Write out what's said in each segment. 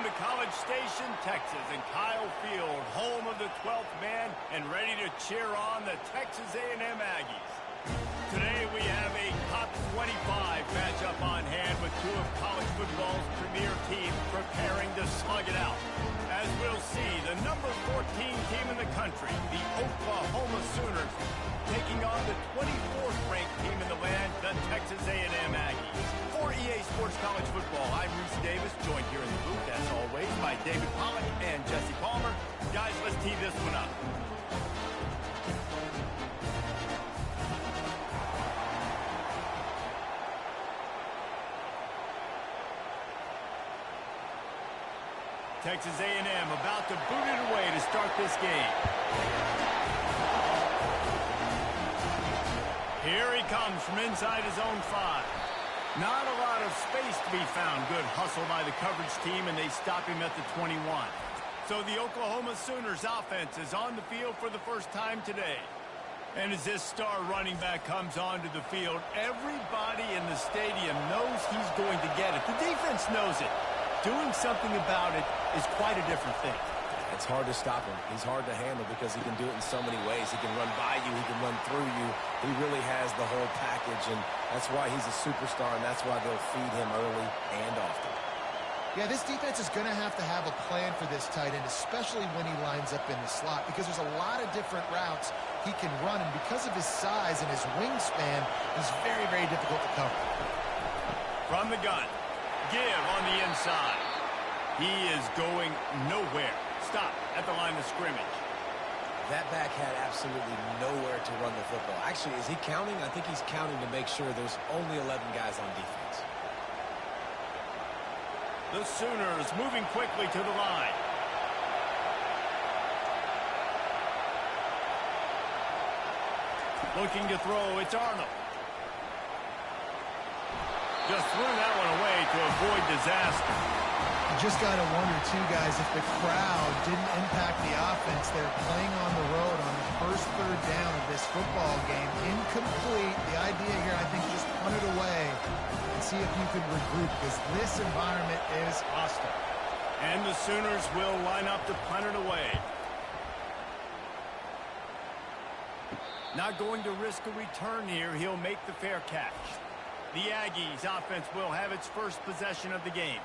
Welcome to College Station, Texas, and Kyle Field, home of the 12th man, and ready to cheer on the Texas A&M Aggies. Today we have a top 25 matchup on hand with two of college football's premier teams preparing to slug it out. As we'll see, the number 14 team in the country, the Oklahoma Sooners, taking on the 24th ranked team in the land, the Texas A&M Aggies. For EA Sports College Football, I'm Reese Davis, joined here in the booth, as always, by David Pollack and Jesse Palmer. Guys, let's tee this one up. Texas A&M about to boot it away to start this game. Here he comes from inside his own 5. Not a lot of space to be found. Good hustle by the coverage team, and they stop him at the 21. So the Oklahoma Sooners offense is on the field for the first time today. And as this star running back comes onto the field, everybody in the stadium knows he's going to get it. The defense knows it. Doing something about it is quite a different thing. It's hard to stop him. He's hard to handle because he can do it in so many ways. He can run by you. He can run through you. He really has the whole package, and that's why he's a superstar, and that's why they'll feed him early and often. Yeah, this defense is going to have a plan for this tight end, especially when he lines up in the slot, because there's a lot of different routes he can run, and because of his size and his wingspan, he's very, very difficult to cover. From the gun, give on the inside. He is going nowhere. Stop at the line of scrimmage. That back had absolutely nowhere to run the football. Actually, is he counting? I think he's counting to make sure there's only 11 guys on defense. The Sooners moving quickly to the line. Looking to throw, it's Arnold. Just threw that one away to avoid disaster. You just got to wonder, too, guys, if the crowd didn't impact the offense. They're playing on the road on the first third down of this football game. Incomplete. The idea here, I think, just punt it away and see if you can regroup, because this environment is hostile. And the Sooners will line up to punt it away. Not going to risk a return here. He'll make the fair catch. The Aggies offense will have its first possession of the game.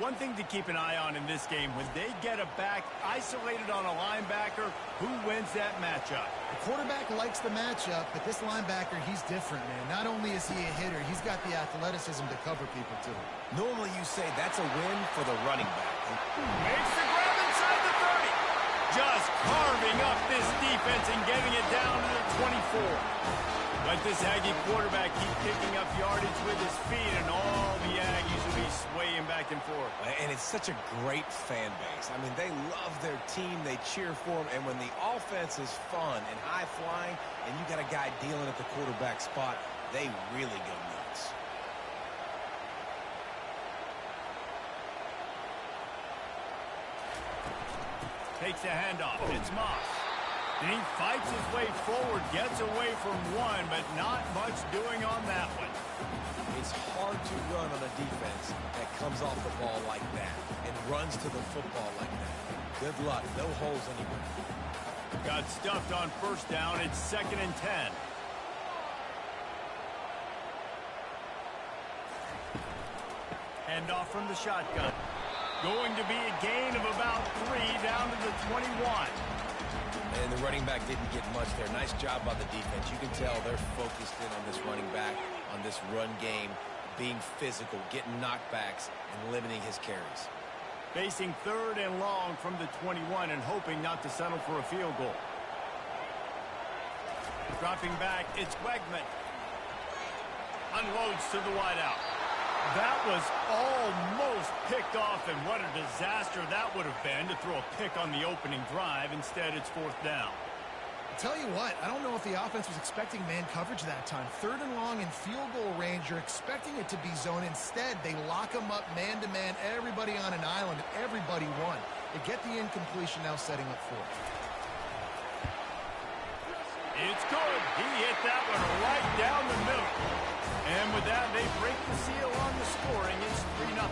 One thing to keep an eye on in this game, when they get a back isolated on a linebacker, who wins that matchup? The quarterback likes the matchup, but this linebacker, he's different, man. Not only is he a hitter, he's got the athleticism to cover people, too. Normally you say that's a win for the running back. Makes the grab inside the 30. Just carving up this defense and getting it down to the 24. Let this Aggie quarterback keep picking up yardage with his feet, and all the Aggies will be swaying back and forth. And it's such a great fan base. I mean, they love their team. They cheer for them. And when the offense is fun and high-flying, and you got a guy dealing at the quarterback spot, they really go nuts. Takes a handoff. It's Moss. And he fights his way forward, gets away from one, but not much doing on that one. It's hard to run on a defense that comes off the ball like that and runs to the football like that. Good luck. No holes anywhere. Got stuffed on first down. It's 2nd and 10. Handoff from the shotgun. Going to be a gain of about 3 down to the 21. And the running back didn't get much there. Nice job by the defense. You can tell they're focused in on this running back, on this run game, being physical, getting knockbacks, and limiting his carries. Facing 3rd and long from the 21 and hoping not to settle for a field goal. Dropping back, it's Wegman. Unloads to the wideout. That was almost picked off, and what a disaster that would have been to throw a pick on the opening drive. Instead, it's 4th down. I'll tell you what, I don't know if the offense was expecting man coverage that time. 3rd and long in field goal range, you're expecting it to be zone. Instead, they lock them up man-to-man, everybody on an island, and everybody won. They get the incompletion, now setting up 4th. It's good. He hit that one right down the middle. And with that, they break the seal on the scoring. It's 3-0.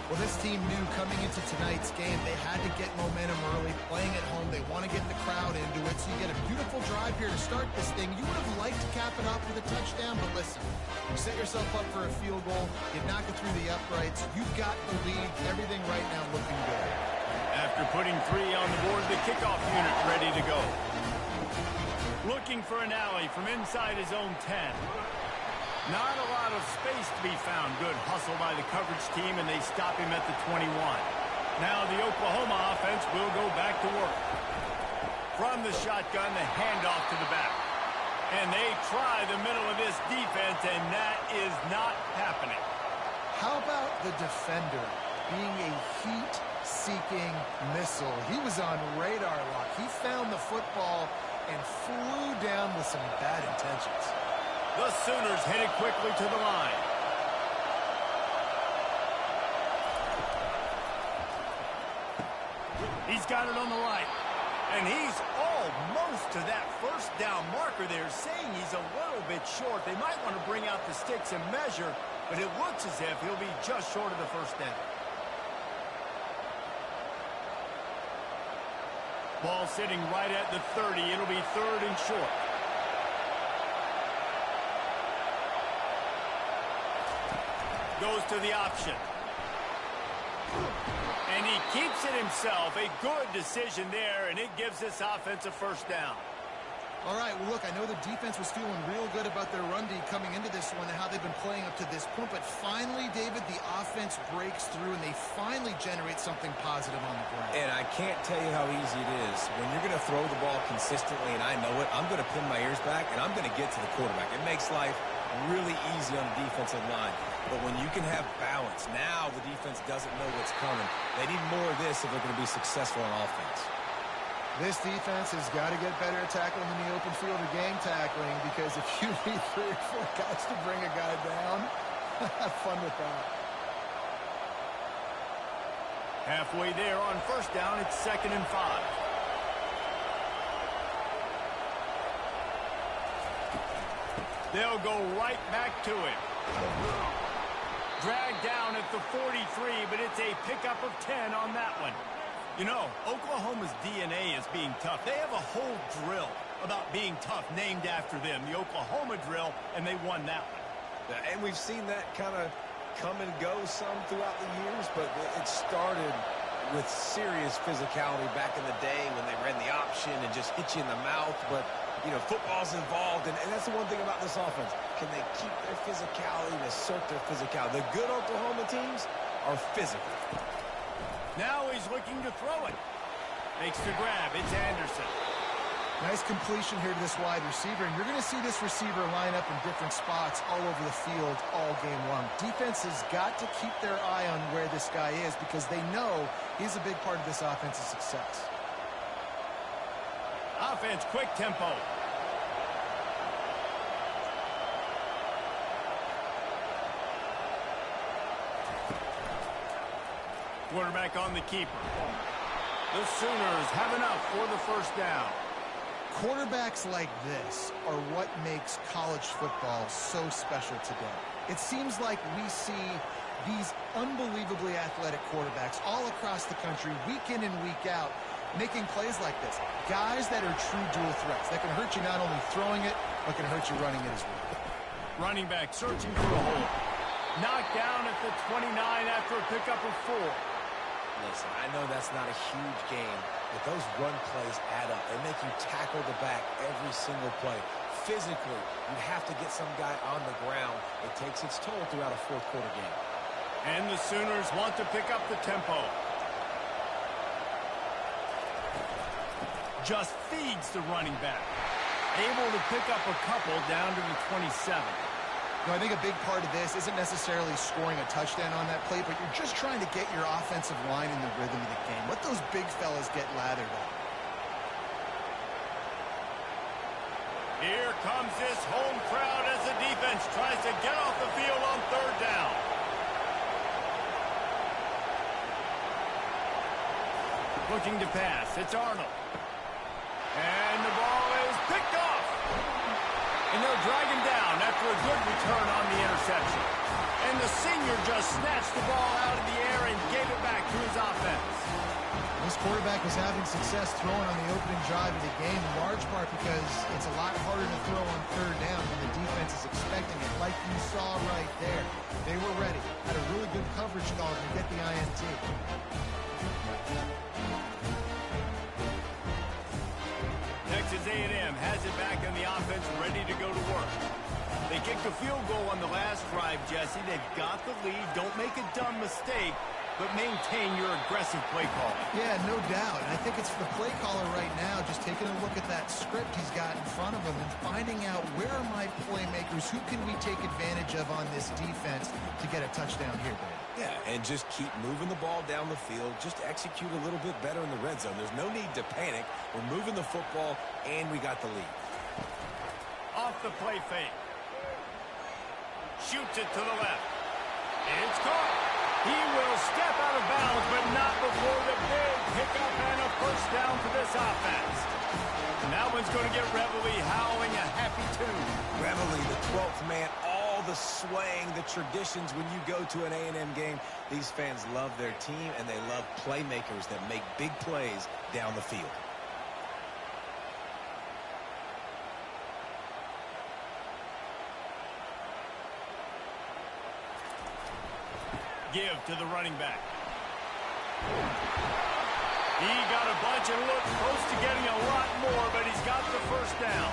Well, this team knew coming into tonight's game they had to get momentum early, playing at home. They want to get the crowd into it, so you get a beautiful drive here to start this thing. You would have liked to cap it off with a touchdown, but listen, you set yourself up for a field goal, you knock it through the uprights, you've got the lead, everything right now looking good. After putting 3 on the board, the kickoff unit ready to go. Looking for an alley from inside his own 10. Not a lot of space to be found. Good hustle by the coverage team, and they stop him at the 21. Now the Oklahoma offense will go back to work. From the shotgun, the handoff to the back. And they try the middle of this defense, and that is not happening. How about the defender being a heat-seeking missile? He was on radar lock. He found the football and flew down with some bad intentions. The Sooners headed quickly to the line. He's got it on the line. And he's almost to that first down marker there, saying he's a little bit short. They might want to bring out the sticks and measure, but it looks as if he'll be just short of the first down. Ball sitting right at the 30. It'll be 3rd and short. Goes to the option. And he keeps it himself. A good decision there, and it gives this offense a first down. All right, well, look, I know the defense was feeling real good about their run D coming into this one and how they've been playing up to this point, but finally, David, the offense breaks through, and they finally generate something positive on the ground. And I can't tell you how easy it is. When you're going to throw the ball consistently, and I know it, I'm going to pin my ears back, and I'm going to get to the quarterback. It makes life really easy on the defensive line. But when you can have balance, now the defense doesn't know what's coming. They need more of this if they're going to be successful on offense. This defense has got to get better at tackling in the open field or game tackling, because if you need 3 or 4 guys to bring a guy down, have fun with that. Halfway there on first down, it's 2nd and 5. They'll go right back to it. Dragged down at the 43, but it's a pickup of 10 on that one. You know, Oklahoma's DNA is being tough. They have a whole drill about being tough named after them, the Oklahoma drill, and they won that one. And we've seen that kind of come and go some throughout the years, but it started with serious physicality back in the day when they ran the option and just hit you in the mouth. But, you know, football's involved, and that's the one thing about this offense. Can they keep their physicality and assert their physicality? The good Oklahoma teams are physical. Now he's looking to throw it. Makes the grab. It's Anderson. Nice completion here to this wide receiver, and you're going to see this receiver line up in different spots all over the field all game long. Defense has got to keep their eye on where this guy is, because they know he's a big part of this offense's success. Offense, quick tempo. Quarterback on the keeper. The Sooners have enough for the first down. Quarterbacks like this are what makes college football so special today. It seems like we see these unbelievably athletic quarterbacks all across the country, week in and week out, making plays like this. Guys that are true dual threats that can hurt you not only throwing it, but can hurt you running it as well. Running back searching for a hole. Knocked down at the 29 after a pickup of 4. Listen, I know that's not a huge game, but those run plays add up. They make you tackle the back every single play. Physically, you have to get some guy on the ground. It takes its toll throughout a fourth-quarter game. And the Sooners want to pick up the tempo. Just feeds the running back. Able to pick up a couple down to the 27. No, I think a big part of this isn't necessarily scoring a touchdown on that play, but you're just trying to get your offensive line in the rhythm of the game. Let those big fellas get lathered up. Here comes this home crowd as the defense tries to get off the field on 3rd down. Looking to pass. It's Arnold. And the ball is picked off. And they'll drag him down after a good return. return on the interception. And the senior just snatched the ball out of the air and gave it back to his offense. This quarterback was having success throwing on the opening drive of the game, in large part because it's a lot harder to throw on third down when the defense is expecting it, like you saw right there. They were ready, had a really good coverage call to get the INT. Texas A&M has it back on the offense, ready to go to work. They kicked a field goal on the last drive, Jesse. They've got the lead. Don't make a dumb mistake, but maintain your aggressive play call. Yeah, no doubt. And I think it's the play caller right now just taking a look at that script he's got in front of him and finding out where are my playmakers, who can we take advantage of on this defense to get a touchdown here, Dave? Yeah, and just keep moving the ball down the field. Just execute a little bit better in the red zone. There's no need to panic. We're moving the football, and we got the lead. Off the play fake. Shoots it to the left. It's caught. He will step out of bounds, but not before the big pickup and a first down for this offense. And that one's going to get Reveille howling a happy tune. Reveille, the 12th man, all the swaying, the traditions when you go to an A&M game. These fans love their team, and they love playmakers that make big plays down the field. Give to the running back. He got a bunch and looked close to getting a lot more, but he's got the first down.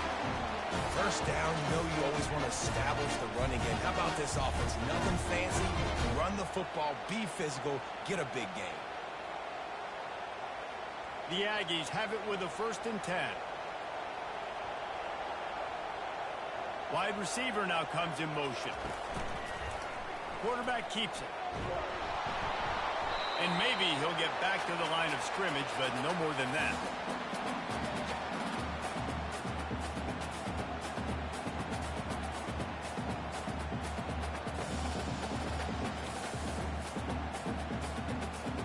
First down, you know you always want to establish the running game. How about this offense? Nothing fancy. Run the football, be physical, get a big gain. The Aggies have it with a 1st and 10. Wide receiver now comes in motion. Quarterback keeps it. And maybe he'll get back to the line of scrimmage, but no more than that.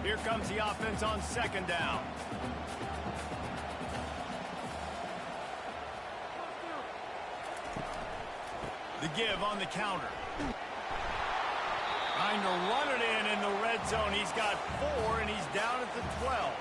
Here comes the offense on 2nd down. The give on the counter. Trying to run it in the red zone. He's got 4, and he's down at the 12.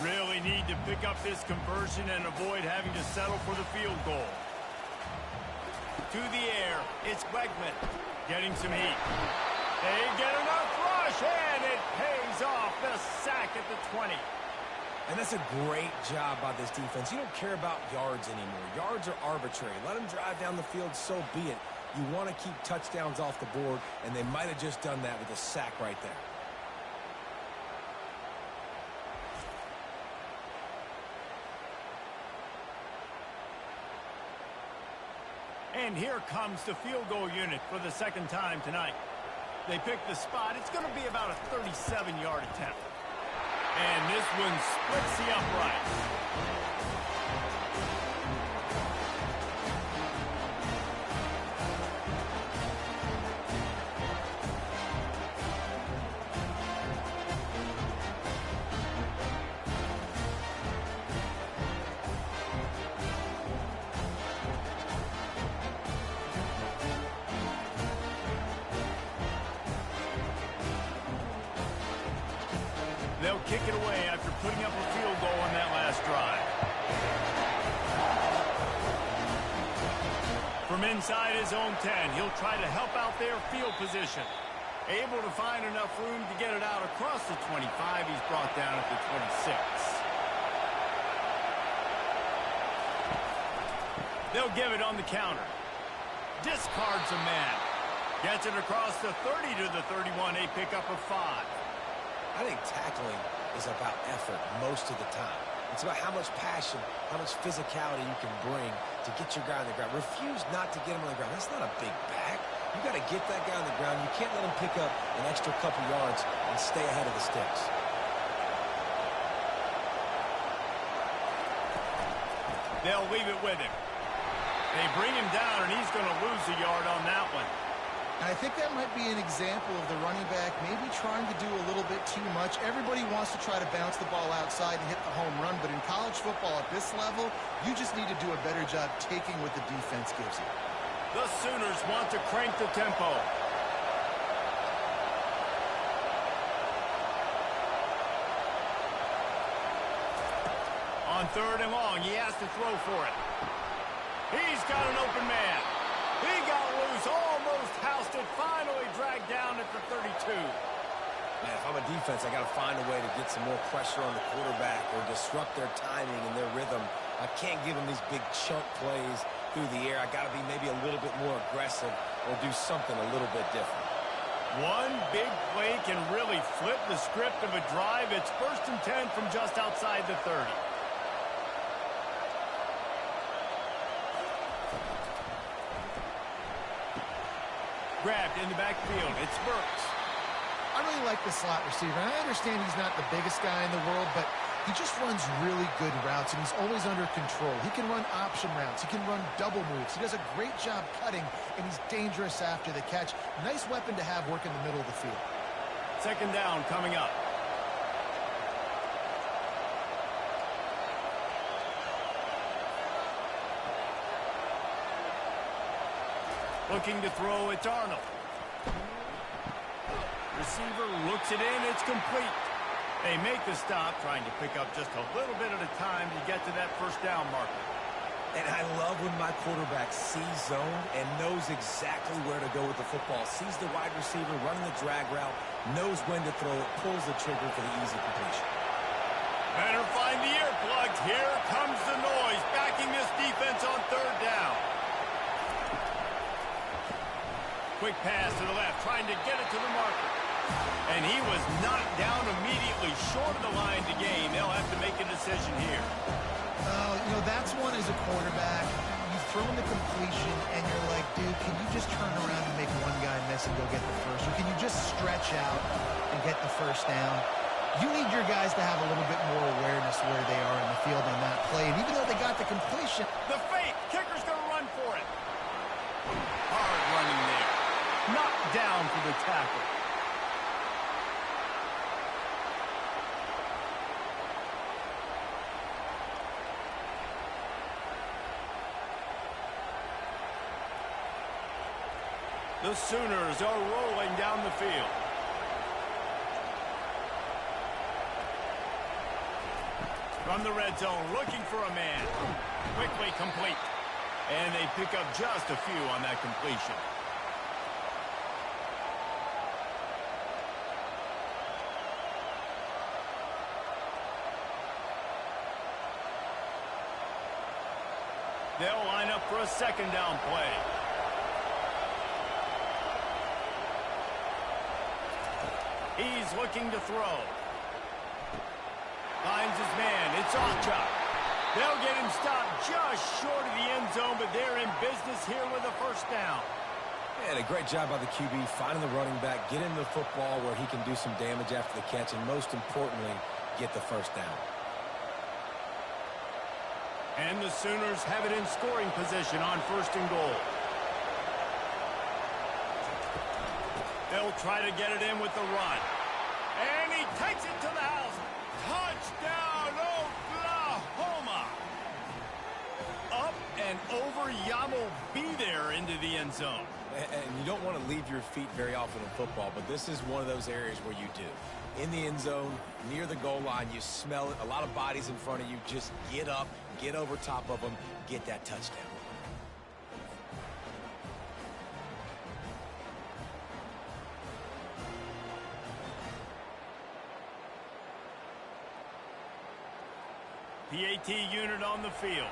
Really need to pick up this conversion and avoid having to settle for the field goal. To the air, it's Wegman getting some heat. They get enough rush, and it pays off. The sack at the 20. And that's a great job by this defense. You don't care about yards anymore. Yards are arbitrary. Let them drive down the field, so be it. You want to keep touchdowns off the board, and they might have just done that with a sack right there. And here comes the field goal unit for the 2nd time tonight. They pick the spot. It's going to be about a 37-yard attempt. And this one splits the uprights. They'll kick it away after putting up a field goal on that last drive. From inside his own 10, he'll try to help out their field position. Able to find enough room to get it out across the 25. He's brought down at the 26. They'll give it on the counter. Discards a man. Gets it across the 30 to the 31. A pickup of 5. I think tackling is about effort most of the time. It's about how much passion, how much physicality you can bring to get your guy on the ground. Refuse not to get him on the ground. That's not a big back. You got to get that guy on the ground. You can't let him pick up an extra couple yards and stay ahead of the sticks. They'll leave it with him. They bring him down, and he's going to lose a yard on that one. And I think that might be an example of the running back maybe trying to do a little bit too much. Everybody wants to try to bounce the ball outside and hit the home run, but in college football at this level, you just need to do a better job taking what the defense gives you. The Sooners want to crank the tempo. On 3rd and long, he has to throw for it. He's got an open man. He got loose, almost housed it, finally dragged down at the 32. Man, if I'm a defense, I got to find a way to get some more pressure on the quarterback or disrupt their timing and their rhythm. I can't give them these big chunk plays through the air. I got to be maybe a little bit more aggressive or do something a little bit different. One big play can really flip the script of a drive. It's 1st and 10 from just outside the 30. Grabbed in the backfield. It's Burks. I really like the slot receiver. I understand he's not the biggest guy in the world, but he just runs really good routes, and he's always under control. He can run option routes. He can run double moves. He does a great job cutting, and he's dangerous after the catch. Nice weapon to have work in the middle of the field. 2nd down coming up. Looking to throw, it's Arnold. Receiver looks it in, it's complete. They make the stop, trying to pick up just a little bit at a time to get to that 1st down marker. And I love when my quarterback sees zone and knows exactly where to go with the football. Sees the wide receiver running the drag route, knows when to throw it, pulls the trigger for the easy completion. Better find the earplugs. Here comes the noise, backing this defense on 3rd down. Quick pass to the left, trying to get it to the marker. And he was knocked down immediately short of the line to gain. They'll have to make a decision here. You know, that's one as a quarterback. You've thrown the completion, and you're like, dude, can you just turn around and make one guy miss and go get the first? Or can you just stretch out and get the 1st down? You need your guys to have a little bit more awareness where they are in the field on that play. And even though they got the completion, The fake. Kicker's going to run for it. Hard running there. Knocked down for the tackle. The Sooners are rolling down the field. From the red zone, looking for a man. Quickly complete. And they pick up just a few on that completion. They'll line up for a 2nd down play. He's looking to throw. Finds his man. It's Achane. They'll get him stopped just short of the end zone, but they're in business here with a 1st down. And a great job by the QB, finding the running back, get him the football where he can do some damage after the catch, and most importantly, get the 1st down. And the Sooners have it in scoring position on 1st and goal. They'll try to get it in with the run. And he takes it to the house. Touchdown, Oklahoma! Up and over, Yamo be there into the end zone. And you don't want to leave your feet very often in football, but this is one of those areas where you do. In the end zone, near the goal line, you smell it. A lot of bodies in front of you. Just get up, get over top of them, get that touchdown. PAT unit on the field.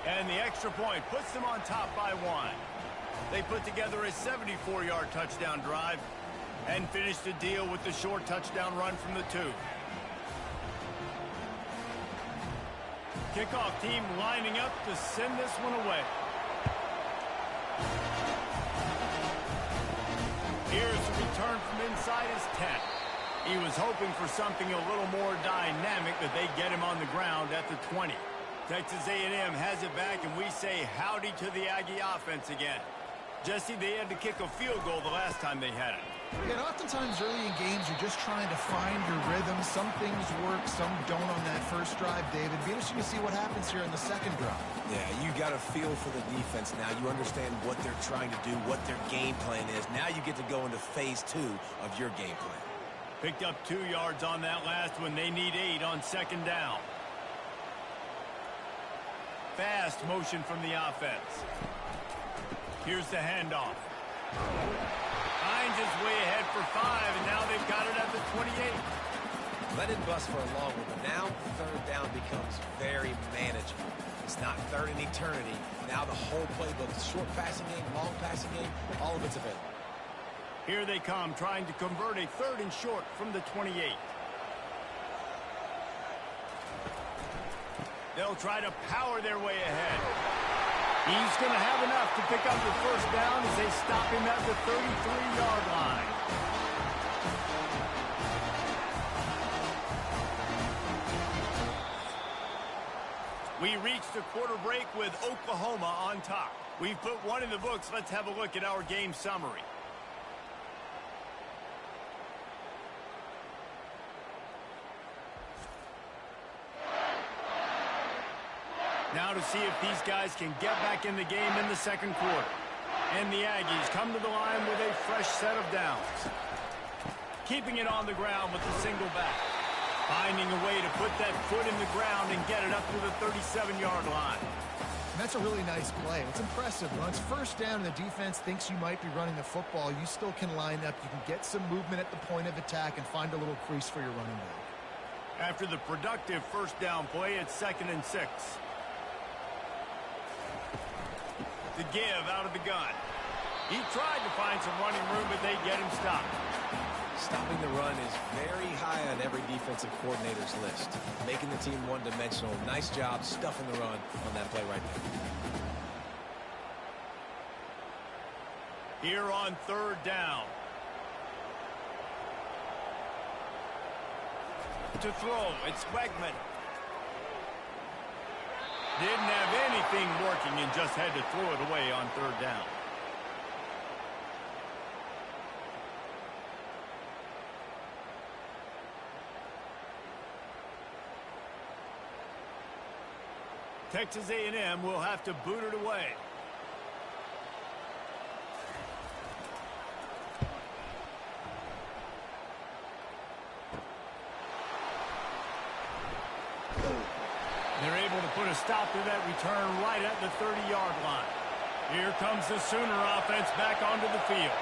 And the extra point puts them on top by 1. They put together a 74-yard touchdown drive and finished the deal with the short touchdown run from the 2. Kickoff team lining up to send this one away. Here's the return from inside his 10. He was hoping for something a little more dynamic, but they get him on the ground at the 20. Texas A&M has it back, and we say howdy to the Aggie offense again. Jesse, they had to kick a field goal the last time they had it. And oftentimes early in games, you're just trying to find your rhythm. Some things work, some don't on that first drive, David. Be interesting to see what happens here in the second drive. Yeah, you got a feel for the defense now. You understand what they're trying to do, what their game plan is. Now you get to go into phase 2 of your game plan. Picked up 2 yards on that last one. They need 8 on second down. Fast motion from the offense. Here's the handoff. Finds his way ahead for 5, and now they've got it at the 28. Let it bust for a long one, but now third down becomes very manageable. It's not third in eternity. Now the whole playbook, the short passing game, long passing game, all of it's available. Here they come, trying to convert a 3rd and short from the 28. They'll try to power their way ahead. He's going to have enough to pick up the first down as they stop him at the 33-yard line. We reached the quarter break with Oklahoma on top. We've put one in the books. Let's have a look at our game summary. Now to see if these guys can get back in the game in the second quarter. And the Aggies come to the line with a fresh set of downs. Keeping it on the ground with the single back. Finding a way to put that foot in the ground and get it up to the 37-yard line. And that's a really nice play. It's impressive. When it's first down and the defense thinks you might be running the football, you still can line up. You can get some movement at the point of attack and find a little crease for your running back. After the productive first down play, it's 2nd and 6. To give out of the gun. He tried to find some running room, but they get him stopped. Stopping the run is very high on every defensive coordinator's list. Making the team one-dimensional. Nice job stuffing the run on that play right there. Here on 3rd down. To throw, it's Wegman. Didn't have anything working and just had to throw it away on 3rd down. Texas A&M will have to boot it away. They're able to put a stop to that return right at the 30-yard line. Here comes the Sooner offense back onto the field.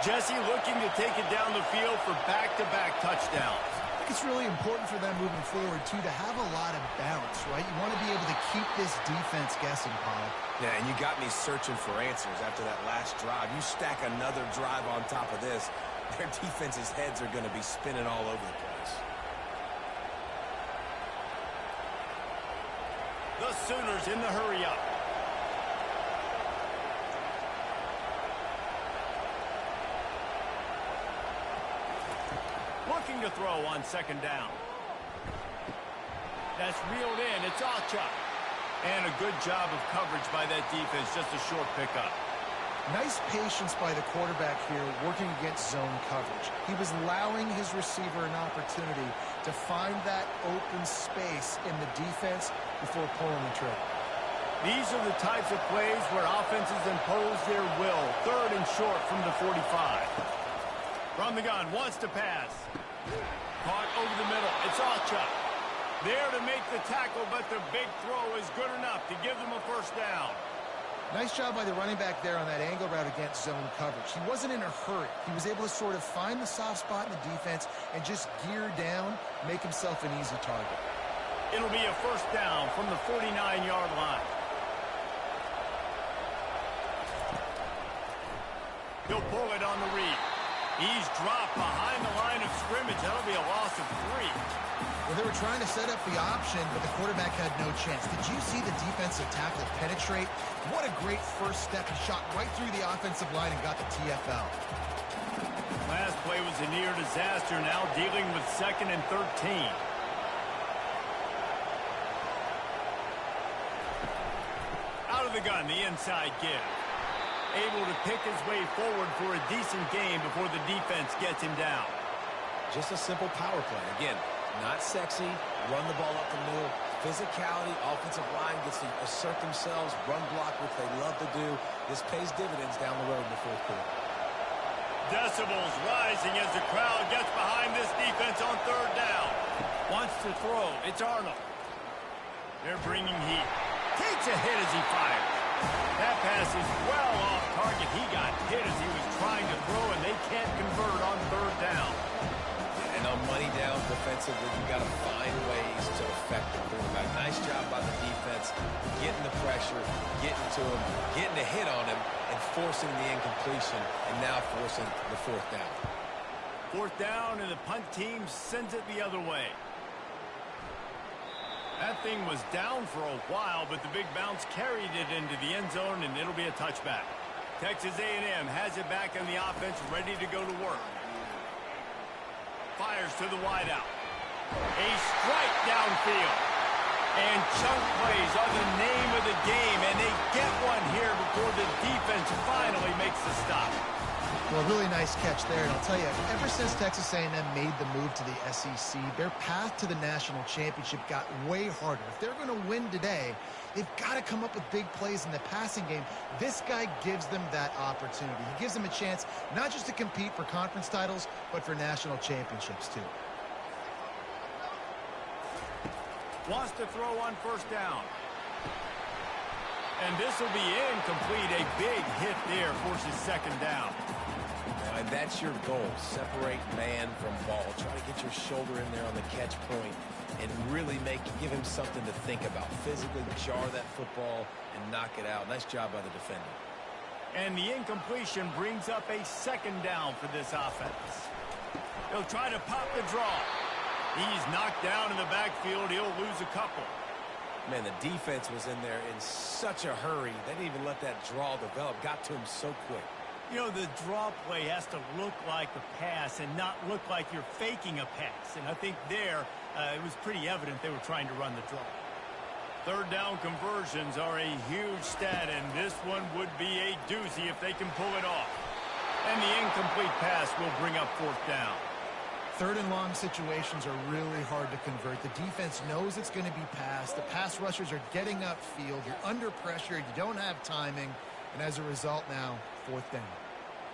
Jesse looking to take it down the field for back-to-back touchdowns. I think it's really important for them moving forward, too, to have a lot of bounce, right? You want to be able to keep this defense guessing, Paul. Yeah, and you got me searching for answers after that last drive. You stack another drive on top of this, their defense's heads are going to be spinning all over the place. The Sooners in the hurry-up. Looking to throw on 2nd down. That's reeled in. It's Alchuk. And a good job of coverage by that defense. Just a short pickup. Nice patience by the quarterback here working against zone coverage. He was allowing his receiver an opportunity to find that open space in the defense before pulling the trigger. These are the types of plays where offenses impose their will. 3rd and short from the 45. From the gun, wants to pass. Caught over the middle. It's Alchuk. There to make the tackle, but the big throw is good enough to give them a first down. Nice job by the running back there on that angle route against zone coverage. He wasn't in a hurry. He was able to sort of find the soft spot in the defense and just gear down, make himself an easy target. It'll be a first down from the 49-yard line. He'll pull it on the read. He's dropped behind the line of scrimmage. That'll be a loss of 3. Well, they were trying to set up the option, but the quarterback had no chance. Did you see the defensive tackle penetrate? What a great first step. He shot right through the offensive line and got the TFL. Last play was a near disaster. Now dealing with 2nd and 13. the gun, the inside give. Able to pick his way forward for a decent game before the defense gets him down. Just a simple power play. Again, not sexy, run the ball up the middle. Physicality, offensive line gets to assert themselves, run block, which they love to do. This pays dividends down the road in the fourth quarter. Decibels rising as the crowd gets behind this defense on third down. Wants to throw. It's Arnold. They're bringing heat. Takes a hit as he fires. That pass is well off target. He got hit as he was trying to throw, and they can't convert on third down. And on money down defensively, you got to find ways to affect the quarterback. Nice job by the defense, getting the pressure, getting to him, getting a hit on him, and forcing the incompletion, and now forcing the fourth down. Fourth down, and the punt team sends it the other way. That thing was down for a while, but the big bounce carried it into the end zone, and it'll be a touchback. Texas A&M has it back on the offense, ready to go to work. Fires to the wideout. A strike downfield. And chunk plays are the name of the game, and they get one here before the defense finally makes the stop. Well, really nice catch there, and I'll tell you, ever since Texas A&M made the move to the SEC, their path to the national championship got way harder. If they're going to win today, they've got to come up with big plays in the passing game. This guy gives them that opportunity. He gives them a chance not just to compete for conference titles, but for national championships, too. Wants to throw on first down. And this will be incomplete. A big hit there forces second down. And that's your goal. Separate man from ball. Try to get your shoulder in there on the catch point and really give him something to think about. Physically jar that football and knock it out. Nice job by the defender. And the incompletion brings up a second down for this offense. He'll try to pop the draw. He's knocked down in the backfield. He'll lose a couple. Man, the defense was in there in such a hurry. They didn't even let that draw develop. Got to him so quick. You know, the draw play has to look like a pass and not look like you're faking a pass. And I think there, it was pretty evident they were trying to run the draw. Third down conversions are a huge stat, and this one would be a doozy if they can pull it off. And the incomplete pass will bring up fourth down. Third and long situations are really hard to convert. The defense knows it's going to be passed. The pass rushers are getting upfield. You're under pressure. You don't have timing. And as a result now, fourth down.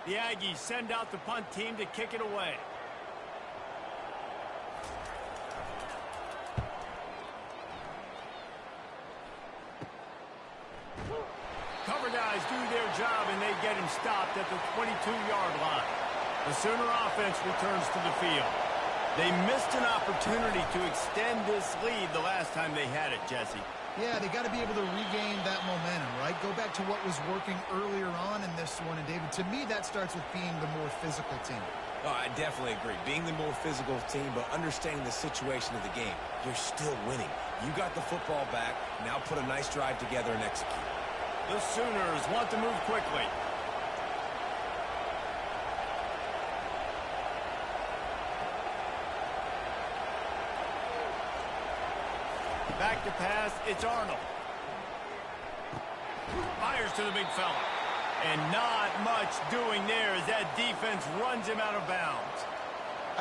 The Aggies send out the punt team to kick it away. Cover guys do their job, and they get him stopped at the 22-yard line. The Sooner offense returns to the field. They missed an opportunity to extend this lead the last time they had it, Jesse. Yeah, they got to be able to regain that momentum, right? Go back to what was working earlier on in this one. And, David, to me, that starts with being the more physical team. Oh, I definitely agree. Being the more physical team, but understanding the situation of the game. You're still winning. You got the football back. Now put a nice drive together and execute. The Sooners want to move quickly. Back to pass, it's Arnold. Fires to the big fella. And not much doing there as that defense runs him out of bounds.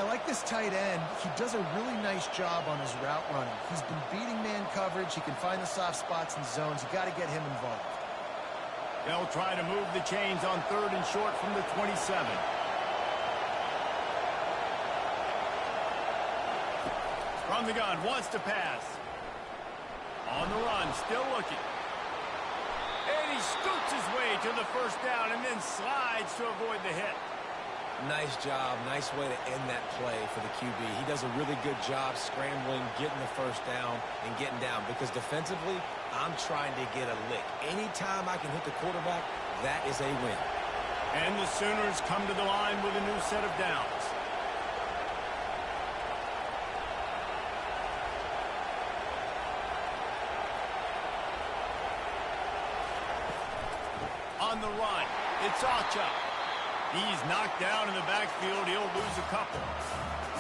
I like this tight end. He does a really nice job on his route running. He's been beating man coverage. He can find the soft spots and zones. You got to get him involved. They'll try to move the chains on third and short from the 27. From the gun, wants to pass. On the run, still looking. And he scoots his way to the first down and then slides to avoid the hit. Nice job. Nice way to end that play for the QB. He does a really good job scrambling, getting the first down, and getting down. Because defensively, I'm trying to get a lick. Anytime I can hit the quarterback, that is a win. And the Sooners come to the line with a new set of downs. On the run, it's Acha. He's knocked down in the backfield. He'll lose a couple.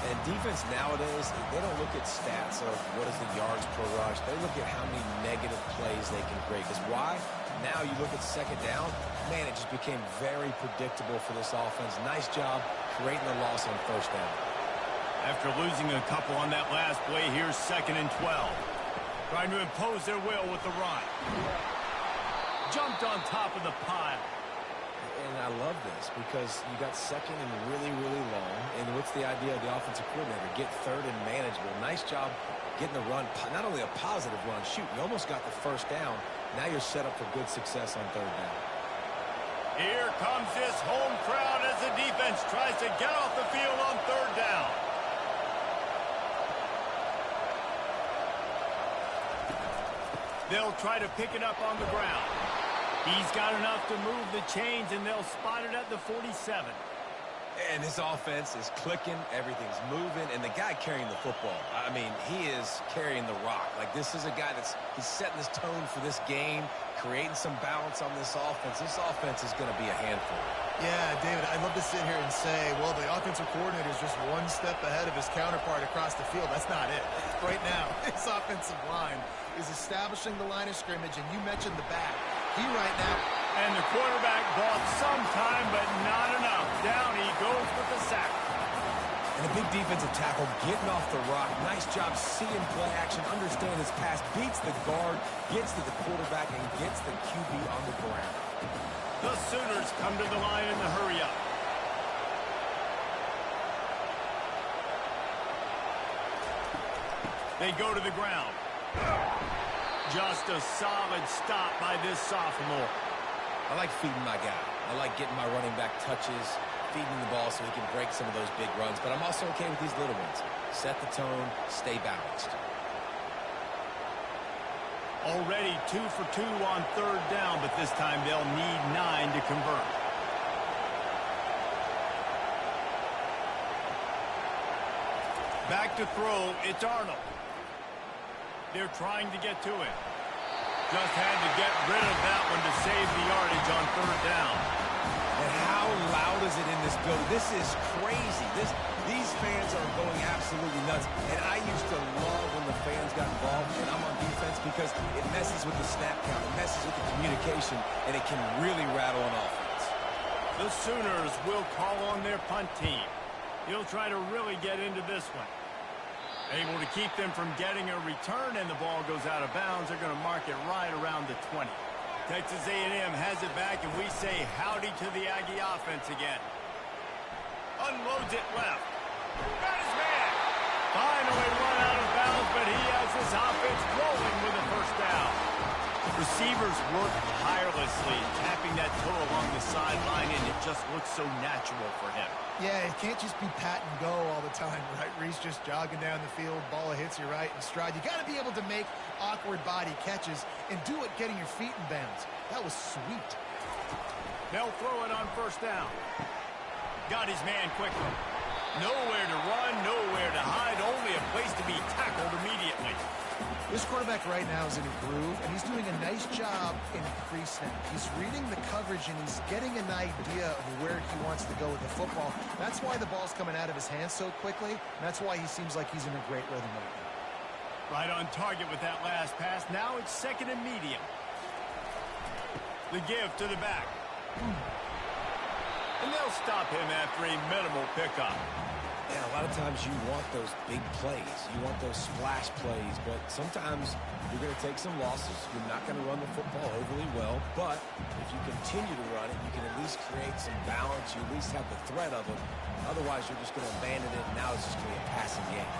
And defense nowadays, they don't look at stats of what is the yards per rush. They look at how many negative plays they can create. Because why? Now you look at second down, man, it just became very predictable for this offense. Nice job creating the loss on first down. After losing a couple on that last play, here's 2nd and 12. Trying to impose their will with the run. Jumped on top of the pile. And I love this because you got second and really, really long. And what's the idea of the offensive coordinator? Get third and manageable. Nice job getting the run. Not only a positive run, shoot, you almost got the first down. Now you're set up for good success on third down. Here comes this home crowd as the defense tries to get off the field on third down. They'll try to pick it up on the ground. He's got enough to move the chains, and they'll spot it at the 47. And this offense is clicking, everything's moving, and the guy carrying the football, I mean, he is carrying the rock. Like, this is a guy he's setting this tone for this game, creating some balance on this offense. This offense is going to be a handful. Yeah, David, I'd love to sit here and say, well, the offensive coordinator is just one step ahead of his counterpart across the field. That's not it. Right now, his offensive line is establishing the line of scrimmage, and you mentioned the back. He right now... And the quarterback bought some time, but not enough. Down he goes with the sack. And a big defensive tackle getting off the rock. Nice job seeing play action, understand his pass, beats the guard, gets to the quarterback, and gets the QB on the ground. The Sooners come to the line in the hurry-up. They go to the ground. Just a solid stop by this sophomore. I like feeding my guy. I like getting my running back touches, feeding the ball so he can break some of those big runs. But I'm also okay with these little ones. Set the tone, stay balanced. Already 2 for 2 on third down, but this time they'll need 9 to convert. Back to throw, it's Arnold. They're trying to get to it. Just had to get rid of that one to save the yardage on third down. And how loud is it in this building? This is crazy. These fans are going absolutely nuts. And I used to love when the fans got involved, and I'm on defense because it messes with the snap count. It messes with the communication, and it can really rattle an offense. The Sooners will call on their punt team. He'll try to really get into this one. Able to keep them from getting a return, and the ball goes out of bounds. They're going to mark it right around the 20. Texas A&M has it back, and we say howdy to the Aggie offense again. Unloads it left. Got his man. Finally run out of bounds, but he has his offense rolling with a first down. Receivers work tirelessly, tapping that toe along the sideline, and it just looks so natural for him. Yeah, it can't just be pat and go all the time, right? Reese just jogging down the field, ball hits you right in stride. You got to be able to make awkward body catches and do it getting your feet in bounds. That was sweet. They'll throw it on first down. Got his man quickly. Nowhere to run, nowhere to hide, only a place to be tackled immediately. This quarterback right now is in a groove, and he's doing a nice job in pre-snap. He's reading the coverage, and he's getting an idea of where he wants to go with the football. That's why the ball's coming out of his hands so quickly, and that's why he seems like he's in a great rhythm right now. Right on target with that last pass. Now it's 2nd and medium. The give to the back. And they'll stop him after a minimal pickup. Yeah, a lot of times you want those big plays. You want those splash plays, but sometimes you're going to take some losses. You're not going to run the football overly well, but if you continue to run it, you can at least create some balance. You at least have the threat of it. Otherwise, you're just going to abandon it, and now it's just going to be a passing game.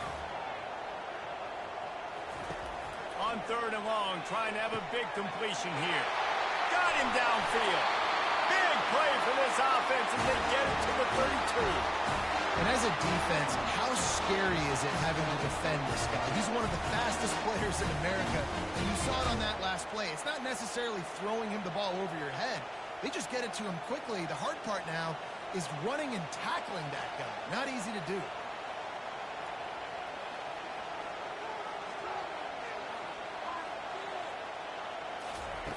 On third and long, trying to have a big completion here. Got him downfield. Big play for this offense as they get it to the 32. And as a defense, how scary is it having to defend this guy? He's one of the fastest players in America, and you saw it on that last play. It's not necessarily throwing him the ball over your head. They just get it to him quickly. The hard part now is running and tackling that guy. Not easy to do.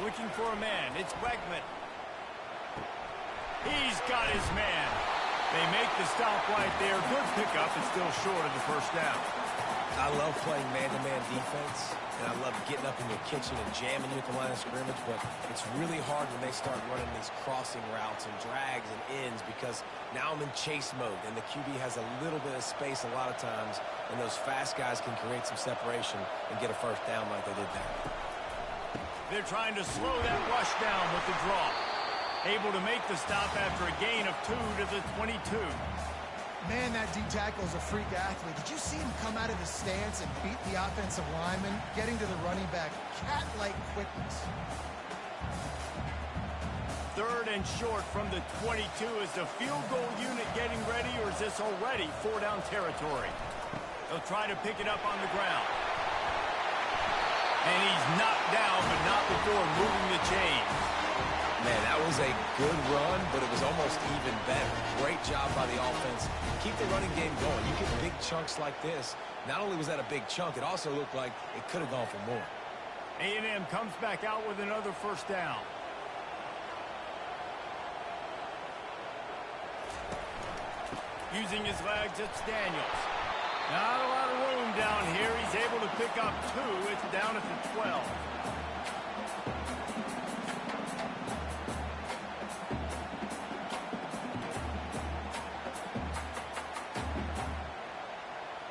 Looking for a man. It's Wegman. He's got his man. They make the stop right there. Good pickup. It's still short of the first down. I love playing man-to-man defense, and I love getting up in your kitchen and jamming you at the line of scrimmage, but it's really hard when they start running these crossing routes and drags and ends because now I'm in chase mode, and the QB has a little bit of space a lot of times, and those fast guys can create some separation and get a first down like they did there. They're trying to slow that rush down with the draw. Able to make the stop after a gain of 2 to the 22. Man, that D-tackle is a freak athlete. Did you see him come out of the stance and beat the offensive lineman, getting to the running back? Cat-like quickness. 3rd and short from the 22. Is the field goal unit getting ready, or is this already 4-down territory? They'll try to pick it up on the ground. And he's knocked down, but not before moving the chains. Man, that was a good run, but it was almost even better. Great job by the offense. Keep the running game going. You get big chunks like this. Not only was that a big chunk, it also looked like it could have gone for more. A&M comes back out with another first down. Using his legs, it's Daniels. Not a lot of room down here. He's able to pick up 2. It's down at the 12.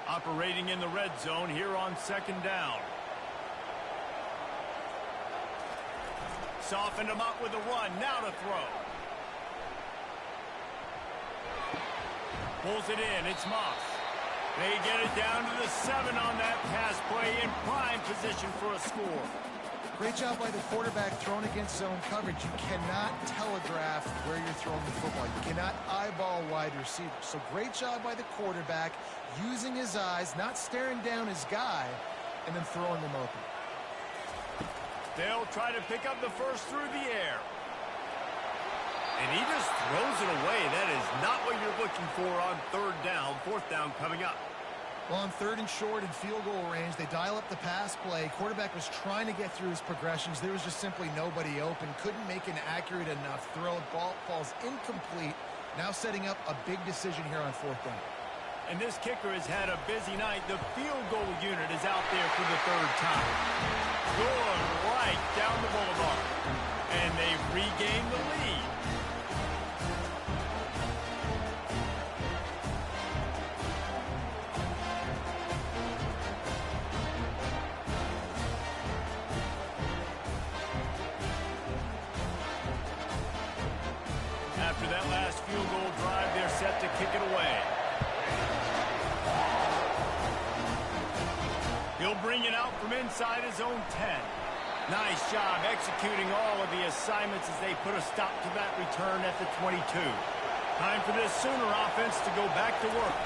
Operating in the red zone here on 2nd down. Softened him up with a run. Now to throw. Pulls it in. It's Moss. They get it down to the 7 on that pass play, in prime position for a score. Great job by the quarterback throwing against zone coverage. You cannot telegraph where you're throwing the football. You cannot eyeball wide receivers. So great job by the quarterback using his eyes, not staring down his guy, and then throwing them open. They'll try to pick up the first through the air. And he just throws it away. That is not what you're looking for on 3rd down. 4th down coming up. Well, on 3rd and short and field goal range, they dial up the pass play. Quarterback was trying to get through his progressions. There was just simply nobody open. Couldn't make an accurate enough throw. Ball falls incomplete. Now setting up a big decision here on 4th down. And this kicker has had a busy night. The field goal unit is out there for the 3rd time. Going right down the boulevard. And they've regained the lead. After that last field goal drive, they're set to kick it away. He'll bring it out from inside his own 10. Nice job executing all of the assignments as they put a stop to that return at the 22. Time for this Sooner offense to go back to work.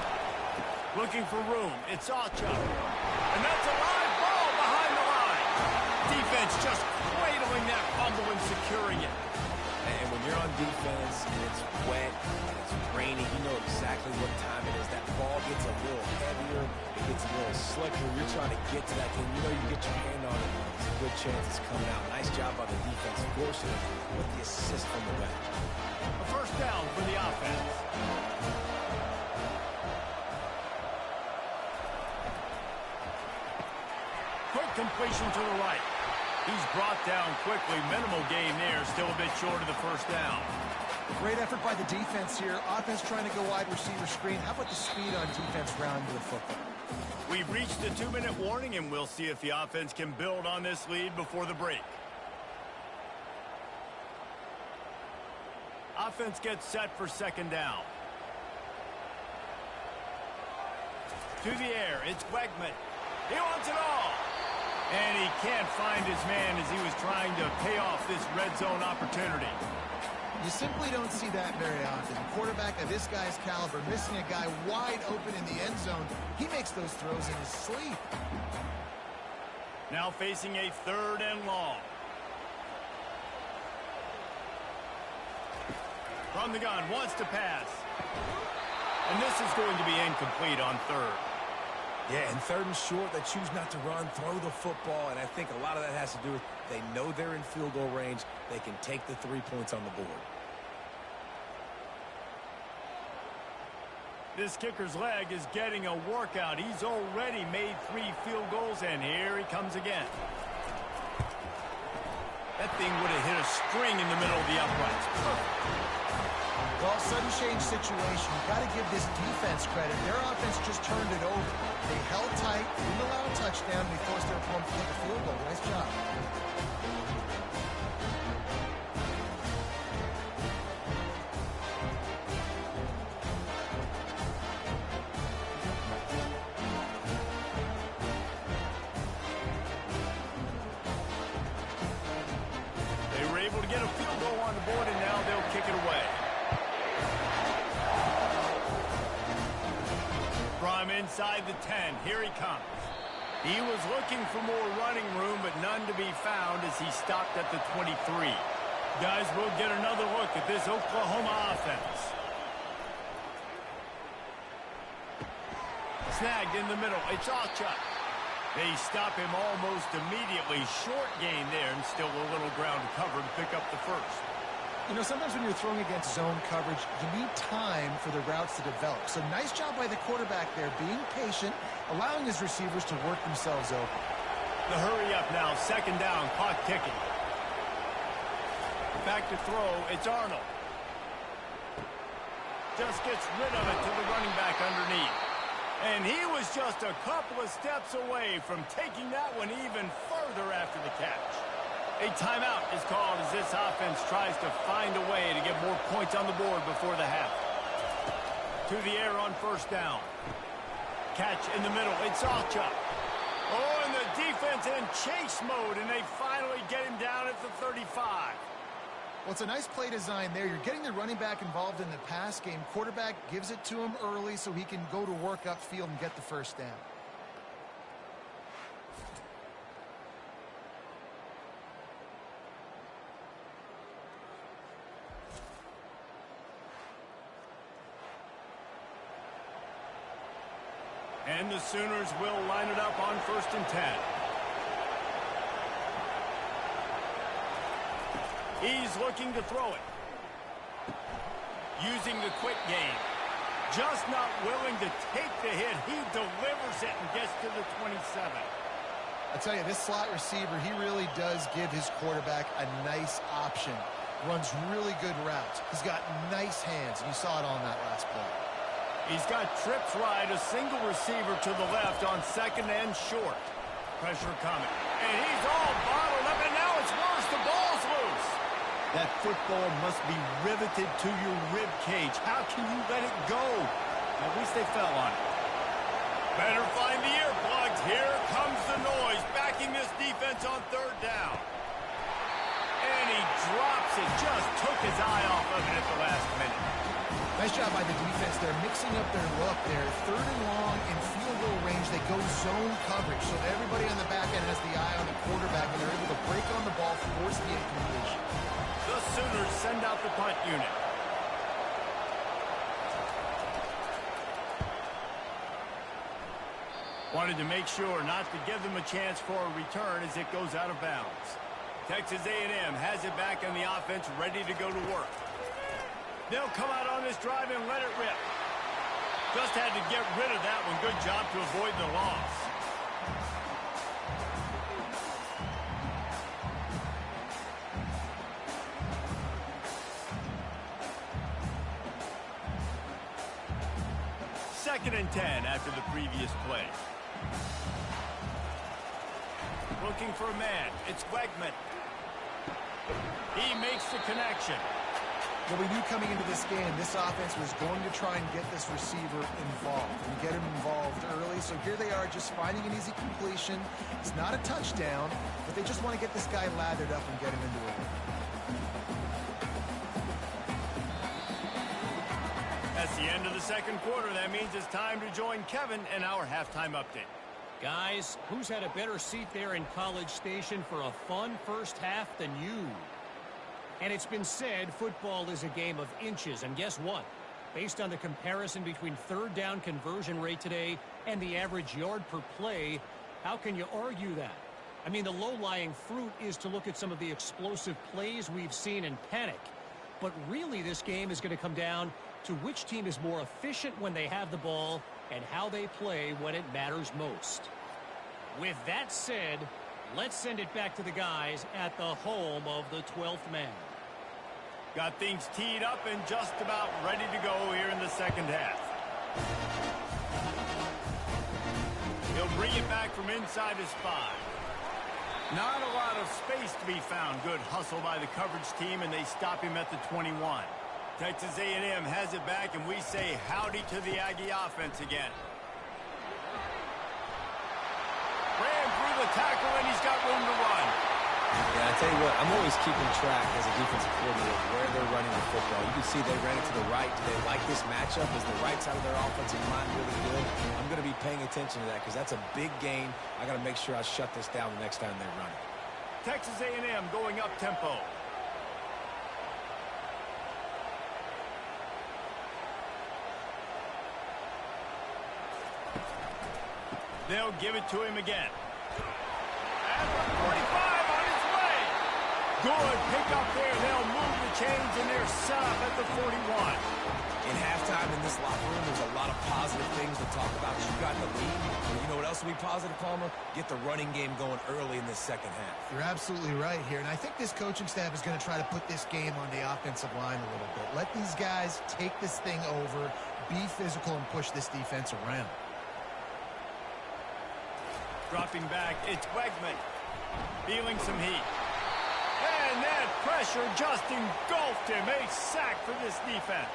Looking for room. It's Acha. And that's a live ball behind the line. Defense just cradling that fumble and securing it. And when you're on defense and it's wet and it's raining, you know exactly what time it is. That ball gets a little heavier, it gets a little slicker. You're trying to get to that thing. You know you get your hand on it. It's a good chance it's coming out. Nice job by the defense forcing it with the assist from the back. A first down for the offense. Quick completion to the right. He's brought down quickly. Minimal gain there. Still a bit short of the first down. Great effort by the defense here. Offense trying to go wide receiver screen. How about the speed on defense rounding the football? We've reached the 2-minute warning, and we'll see if the offense can build on this lead before the break. Offense gets set for 2nd down. To the air. It's Wegman. He wants it all. And he can't find his man as he was trying to pay off this red zone opportunity. You simply don't see that very often. A quarterback of this guy's caliber missing a guy wide open in the end zone. He makes those throws in his sleep. Now facing a 3rd and long. From the gun, wants to pass. And this is going to be incomplete on 3rd. Yeah, and 3rd and short, they choose not to run, throw the football, and I think a lot of that has to do with they know they're in field goal range. They can take the 3 points on the board. This kicker's leg is getting a workout. He's already made 3 field goals, and here he comes again. That thing would have hit a string in the middle of the uprights. Perfect. Well, sudden change situation. You've got to give this defense credit. Their offense just turned it over. They held tight, didn't allow a touchdown, and they forced their opponent to take a field goal. Nice job. Get a field goal on the board, and now they'll kick it away. From inside the 10, here he comes. He was looking for more running room, but none to be found as he stopped at the 23. Guys, we'll get another look at this Oklahoma offense. Snagged in the middle. It's Alchuk. They stop him almost immediately. Short gain there, and still a little ground to cover to pick up the first. You know, sometimes when you're throwing against zone coverage, you need time for the routes to develop. So nice job by the quarterback there, being patient, allowing his receivers to work themselves open. The hurry up now, second down, clock ticking. Back to throw, it's Arnold. Just gets rid of it to the running back underneath. And he was just a couple of steps away from taking that one even further after the catch. A timeout is called as this offense tries to find a way to get more points on the board before the half. To the air on first down. Catch in the middle. It's Alchuk. Oh, and the defense in chase mode, and they finally get him down at the 35. Well, it's a nice play design there. You're getting the running back involved in the pass game. Quarterback gives it to him early so he can go to work upfield and get the first down. And the Sooners will line it up on 1st and 10. He's looking to throw it. Using the quick game. Just not willing to take the hit. He delivers it and gets to the 27. I tell you, this slot receiver, he really does give his quarterback a nice option. Runs really good routes. He's got nice hands, and you saw it on that last play. He's got trips right, a single receiver to the left on second and short. Pressure coming. And he's all bottled up, and now it's worse. The ball's loose. That football must be riveted to your rib cage. How can you let it go? At least they fell on it. Better find the earplugs. Here comes the noise, backing this defense on 3rd down. And he drops it. Just took his eye off of it at the last minute. Nice job by the defense. They're mixing up their look there. 3rd and long in field goal range. They go zone coverage so that everybody on the back end has the eye on the quarterback, and they're able to break on the ball, force the incompletion. The Sooners send out the punt unit. Wanted to make sure not to give them a chance for a return as it goes out of bounds. Texas A&M has it back on the offense, ready to go to work. They'll come out on this drive and let it rip. Just had to get rid of that one. Good job to avoid the loss. Second and 10 after the previous play. Looking for a man. It's Wegman. He makes the connection. Well, we knew coming into this game, this offense was going to try and get this receiver involved and get him involved early. So here they are just finding an easy completion. It's not a touchdown, but they just want to get this guy lathered up and get him into it. That's the end of the second quarter. That means it's time to join Kevin in our halftime update. Guys, who's had a better seat there in College Station for a fun first half than you? And it's been said football is a game of inches, and guess what? Based on the comparison between 3rd down conversion rate today and the average yard per play, how can you argue that? I mean, the low-lying fruit is to look at some of the explosive plays we've seen and panic. But really, this game is going to come down to which team is more efficient when they have the ball and how they play when it matters most. With that said, let's send it back to the guys at the home of the 12th man. Got things teed up and just about ready to go here in the second half. He'll bring it back from inside his 5. Not a lot of space to be found. Good hustle by the coverage team, and they stop him at the 21. Texas A&M has it back, and we say howdy to the Aggie offense again. Ran through the tackle, and he's got room to run. Yeah, I tell you what, I'm always keeping track as a defensive coordinator where they're running the football. You can see they ran it to the right. Do they like this matchup? Is the right side of their offensive line really good? I'm going to be paying attention to that because that's a big gain. I got to make sure I shut this down the next time they run it. Texas A&M going up tempo. They'll give it to him again. And 45 on his way. Good pick up there. They'll move the chains, and they're set up at the 41. In halftime in this locker room, there's a lot of positive things to talk about. You got the lead. But you know what else will be positive, Palmer? Get the running game going early in this second half. You're absolutely right here, and I think this coaching staff is going to try to put this game on the offensive line a little bit. Let these guys take this thing over, be physical, and push this defense around. Dropping back, it's Wegman. Feeling some heat. And that pressure just engulfed him. A sack for this defense.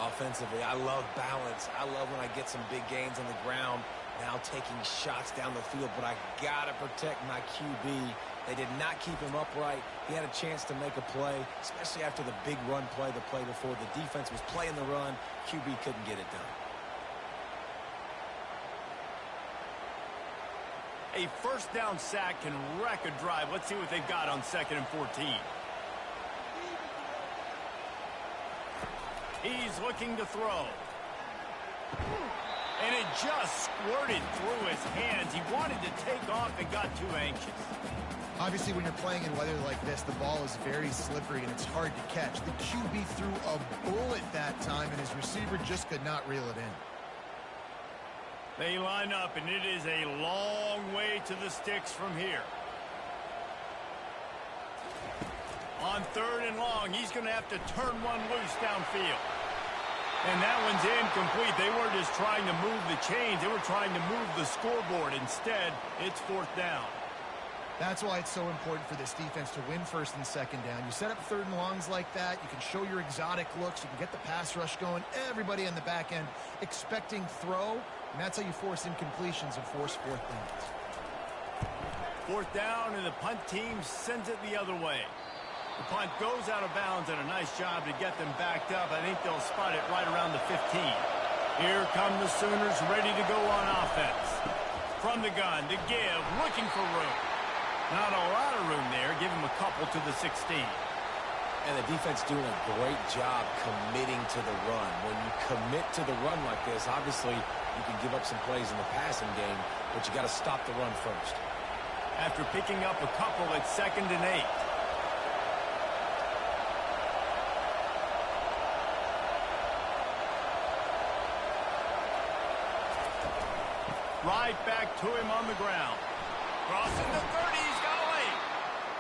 Offensively, I love balance. I love when I get some big gains on the ground. Now taking shots down the field, but I got to protect my QB. They did not keep him upright. He had a chance to make a play, especially after the big run play the play before. The defense was playing the run. QB couldn't get it done. A first down sack can wreck a drive. Let's see what they've got on 2nd and 14. He's looking to throw. And it just squirted through his hands. He wanted to take off and got too anxious. Obviously, when you're playing in weather like this, the ball is very slippery and it's hard to catch. The QB threw a bullet that time, and his receiver just could not reel it in. They line up, and it is a long way to the sticks from here. On 3rd and long, he's going to have to turn one loose downfield. And that one's incomplete. They weren't just trying to move the chains. They were trying to move the scoreboard. Instead, it's 4th down. That's why it's so important for this defense to win 1st and 2nd down. You set up 3rd and longs like that. You can show your exotic looks. You can get the pass rush going. Everybody on the back end expecting throw. And that's how you force incompletions and force 4th downs. 4th down, and the punt team sends it the other way. The punt goes out of bounds, and a nice job to get them backed up. I think they'll spot it right around the 15. Here come the Sooners ready to go on offense. From the gun to give, looking for room. Not a lot of room there. Give him a couple to the 16. And the defense doing a great job committing to the run. When you commit to the run like this, obviously you can give up some plays in the passing game, but you got to stop the run first. After picking up a couple at 2nd and 8. Right back to him on the ground. Crossing the 30, he's got a lane.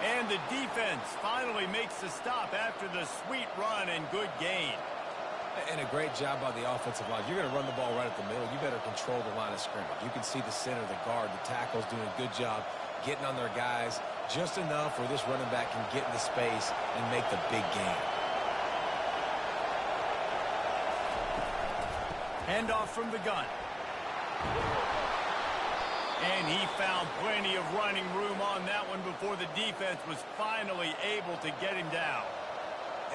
And the defense finally makes the stop after the sweet run and good gain. And a great job by the offensive line. You're going to run the ball right at the middle. You better control the line of scrimmage. You can see the center, the guard, the tackles doing a good job getting on their guys just enough where this running back can get into space and make the big gain. Handoff from the gun. And he found plenty of running room on that one before the defense was finally able to get him down.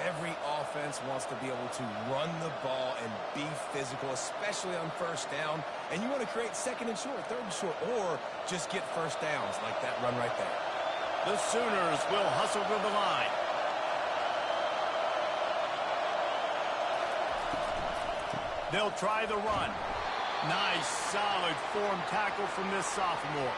Every offense wants to be able to run the ball and be physical, especially on 1st down. And you want to create 2nd and short, 3rd and short, or just get 1st downs like that run right there. The Sooners will hustle to the line. They'll try the run. Nice, solid form tackle from this sophomore.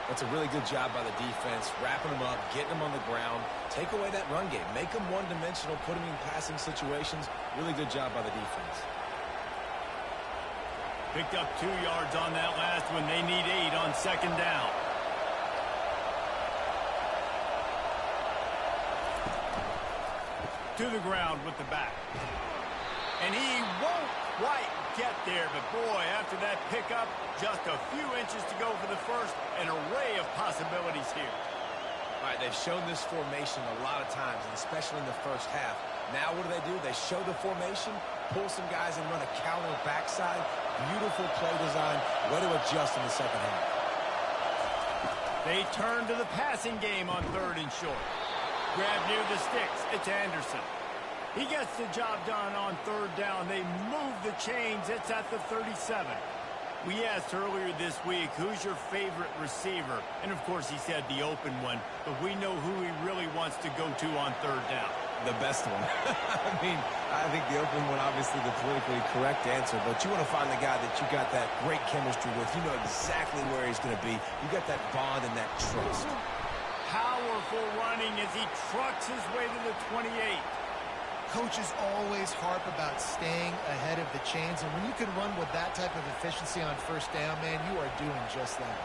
That's a really good job by the defense, wrapping them up, getting them on the ground. Take away that run game. Make them one-dimensional, put them in passing situations. Really good job by the defense. Picked up 2 yards on that last one. They need 8 on second down. To the ground with the back. And he won't quite get there, but boy, after that pickup, just a few inches to go for the first. An array of possibilities here. All right, they've shown this formation a lot of times, and especially in the first half. Now what do? They show the formation, pull some guys and run a counter backside. Beautiful play design. Way to adjust in the second half. They turn to the passing game on 3rd and short. Grab near the sticks. It's Anderson. He gets the job done on 3rd down. They move the chains. It's at the 37. We asked earlier this week, who's your favorite receiver? And, of course, he said the open one. But we know who he really wants to go to on 3rd down. The best one. I mean, I think the open one, obviously the politically correct answer. But you want to find the guy that you got that great chemistry with. You know exactly where he's going to be. You got that bond and that trust. Powerful running as he trucks his way to the 28. Coaches always harp about staying ahead of the chains, and when you can run with that type of efficiency on 1st down, man, you are doing just that.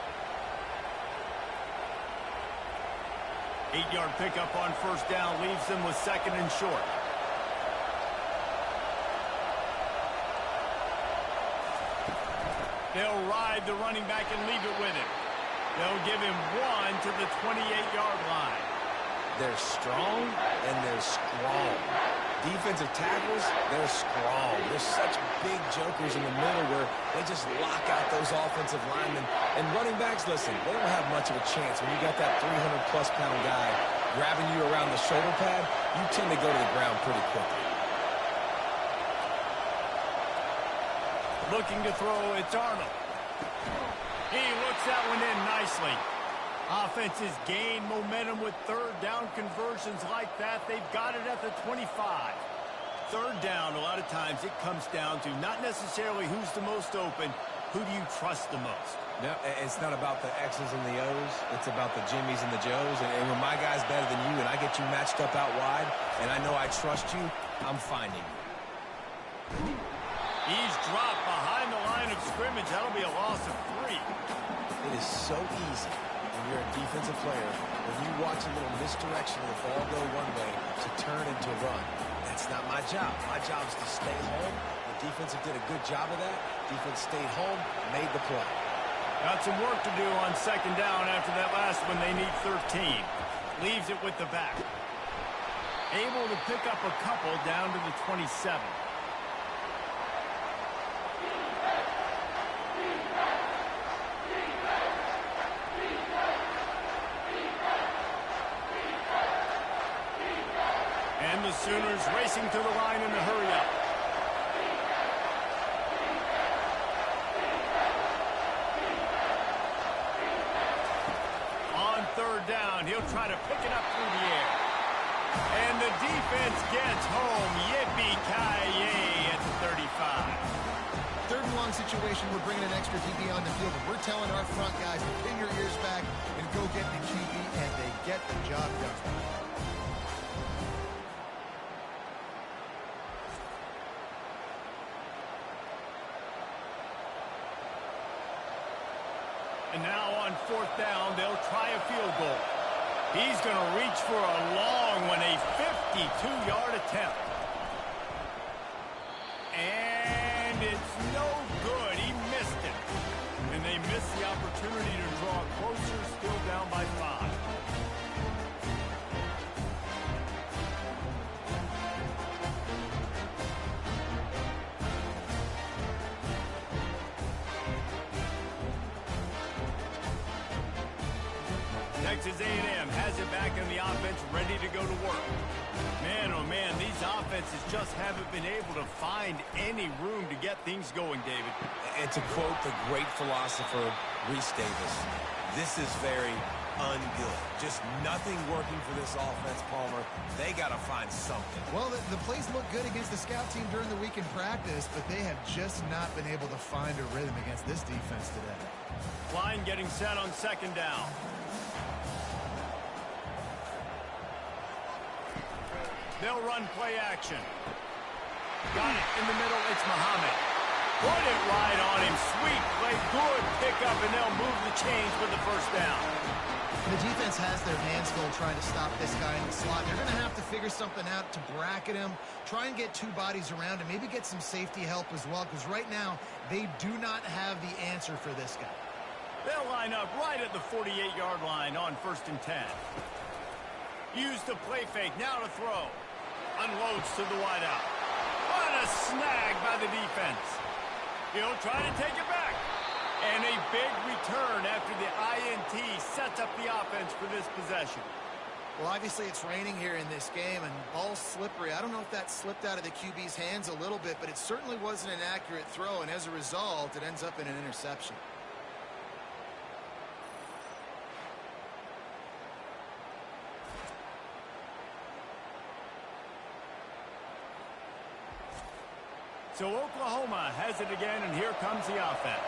8-yard pickup on 1st down leaves them with 2nd and short. They'll ride the running back and leave it with him. They'll give him 1 to the 28-yard line. They're strong and they're strong. Defensive tackles, they're strong. They're such big jokers in the middle where they just lock out those offensive linemen. And running backs, listen, they don't have much of a chance. When you got that 300-plus pound guy grabbing you around the shoulder pad, you tend to go to the ground pretty quickly. Looking to throw, it's Arnold. He looks that one in nicely. Offenses gain momentum with 3rd down conversions like that. They've got it at the 25. 3rd down, a lot of times it comes down to not necessarily who's the most open, who do you trust the most? No, it's not about the X's and the O's. It's about the Jimmies and the Joes. And when my guy's better than you and I get you matched up out wide and I know I trust you, I'm finding you. He's dropped behind the line of scrimmage. That'll be a loss of 3. It is so easy when you're a defensive player, when you watch a little misdirection of the ball go one way to turn into run. That's not my job. My job is to stay home. The defense did a good job of that. Defense stayed home, made the play. Got some work to do on 2nd down after that last one. They need 13. Leaves it with the back. Able to pick up a couple down to the 27. And the Sooners racing to the line in a hurry-up. On 3rd down, he'll try to pick it up through the air. And the defense gets home. Yippee-ki-yay at the 35. 3rd and long situation, we're bringing an extra DB on the field, and we're telling our front guys to pin your ears back and go get the QB, and they get the job done. And now on 4th down, they'll try a field goal. He's going to reach for a long one, a 52-yard attempt. And it's no good. He missed it. And they missed the opportunity to draw closer, still down by 5. Texas A&M has it back in the offense, ready to go to work. Man, oh man, these offenses just haven't been able to find any room to get things going, David. And to quote the great philosopher, Reese Davis, This is very ungood. Just nothing working for this offense, Palmer. They got to find something. Well, the plays look good against the scout team during the week in practice, but they have just not been able to find a rhythm against this defense today. Line getting set on second down. They'll run play action. Got it in the middle. It's Muhammad. Put it right on him. Sweet play. Good pickup, and they'll move the chains for the first down. The defense has their hands full trying to stop this guy in the slot. They're going to have to figure something out to bracket him, try and get two bodies around him, maybe get some safety help as well, because right now they do not have the answer for this guy. They'll line up right at the 48-yard line on 1st and 10. Use the play fake. Now to throw. Unloads to the wideout. What a snag by the defense. He'll try to take it back. And a big return after the INT sets up the offense for this possession. Well, obviously it's raining here in this game, and ball's slippery. I don't know if that slipped out of the QB's hands a little bit, but it certainly wasn't an accurate throw, and as a result, it ends up in an interception. So Oklahoma has it again, and here comes the offense.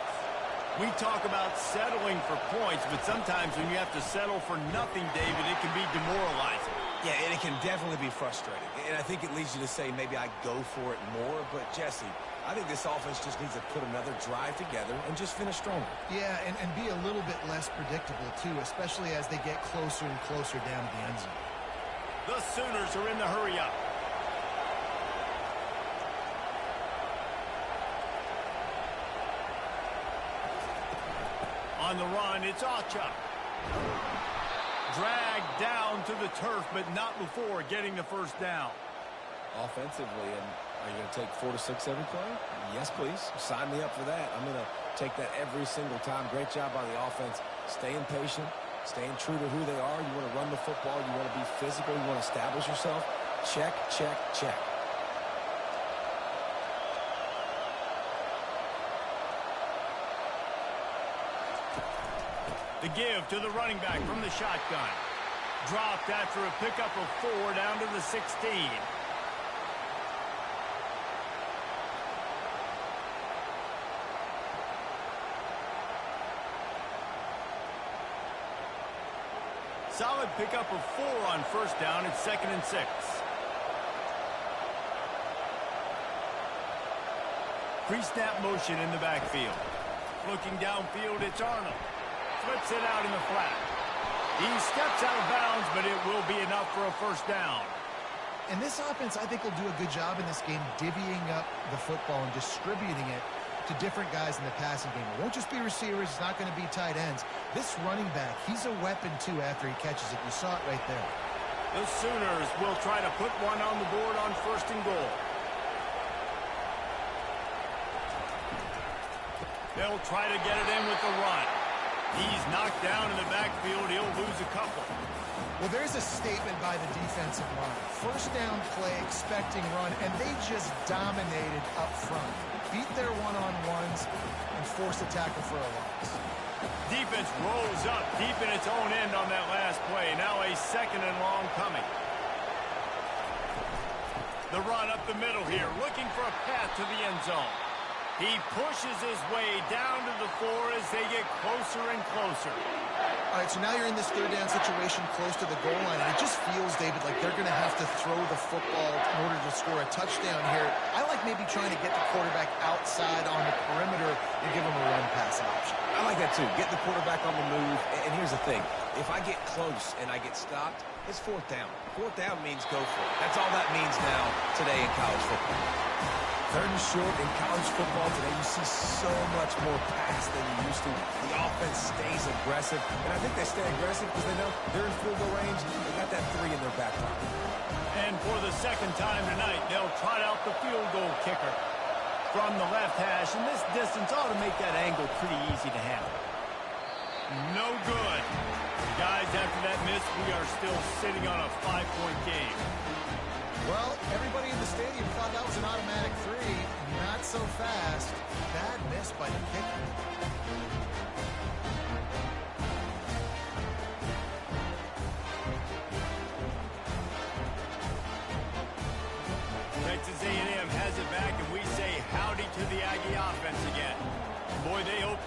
We talk about settling for points, but sometimes when you have to settle for nothing, David, it can be demoralizing. Yeah, and it can definitely be frustrating. And I think it leads you to say maybe I go for it more. But, Jesse, I think this offense just needs to put another drive together and just finish stronger. Yeah, and be a little bit less predictable, too, especially as they get closer and closer down to the end zone. The Sooners are in the hurry-up. On the run, it's Acha. Dragged down to the turf, but not before getting the first down. Offensively, and are you going to take 4 to 6 every play? Yes, please. Sign me up for that. I'm going to take that every single time. Great job by the offense. Staying patient, staying true to who they are. You want to run the football. You want to be physical. You want to establish yourself. Check, check, check. The give to the running back from the shotgun. Dropped after a pickup of 4 down to the 16. Solid pickup of 4 on 1st down. It's 2nd and 6. Pre-snap motion in the backfield. Looking downfield, it's Arnold. Flips it out in the flat. He steps out of bounds, but it will be enough for a first down. And this offense, I think, will do a good job in this game divvying up the football and distributing it to different guys in the passing game. It won't just be receivers. It's not going to be tight ends. This running back, he's a weapon, too, after he catches it. You saw it right there. The Sooners will try to put one on the board on 1st and goal. They'll try to get it in with the run. He's knocked down in the backfield. He'll lose a couple. Well, there's a statement by the defensive line. First down play, expecting run, and they just dominated up front. Beat their one-on-ones and forced a tackle for a loss. Defense rolls up deep in its own end on that last play. Now a 2nd and long coming. The run up the middle here, looking for a path to the end zone. He pushes his way down to the 4 as they get closer and closer. All right, so now you're in this 3rd down situation close to the goal line, and it just feels, David, like they're going to have to throw the football in order to score a touchdown here. I like maybe trying to get the quarterback outside on the perimeter and give him a run-pass option. I like that, too. Get the quarterback on the move. And here's the thing. If I get close and I get stopped, it's 4th down. 4th down means go for it. That's all that means now today in college football. 3rd and short in college football today, you see so much more pass than you used to. The offense stays aggressive, and I think they stay aggressive because they know they're in field goal range. They got that 3 in their back pocket. And for the 2nd time tonight, they'll trot out the field goal kicker from the left hash, and this distance ought to make that angle pretty easy to handle. No good. Guys, after that miss, we are still sitting on a 5-point game. Well, everybody in the stadium thought that was an automatic 3. Not so fast. Bad miss by the kicker.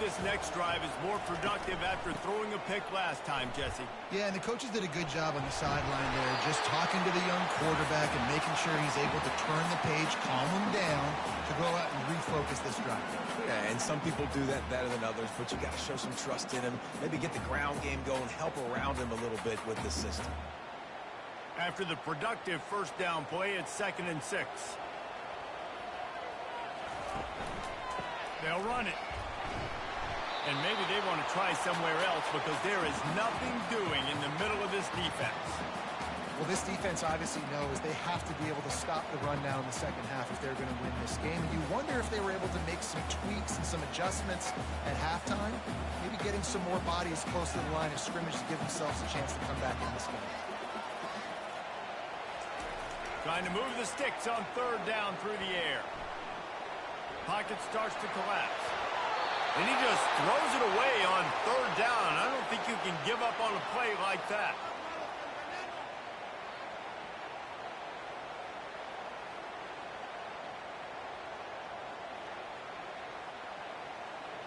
this next drive is more productive after throwing a pick last time, Jesse. Yeah, and the coaches did a good job on the sideline there, just talking to the young quarterback and making sure he's able to turn the page, calm him down, to go out and refocus this drive. Yeah, and some people do that better than others, but you got to show some trust in him, maybe get the ground game going, help around him a little bit with the system. After the productive first down play, it's 2nd and 6. They'll run it. And maybe they want to try somewhere else because there is nothing doing in the middle of this defense. Well, this defense obviously knows they have to be able to stop the run now in the second half if they're going to win this game. And you wonder if they were able to make some tweaks and some adjustments at halftime, maybe getting some more bodies close to the line of scrimmage to give themselves a chance to come back in this game. Trying to move the sticks on 3rd down through the air. Pocket starts to collapse. And he just throws it away on 3rd down. I don't think you can give up on a play like that.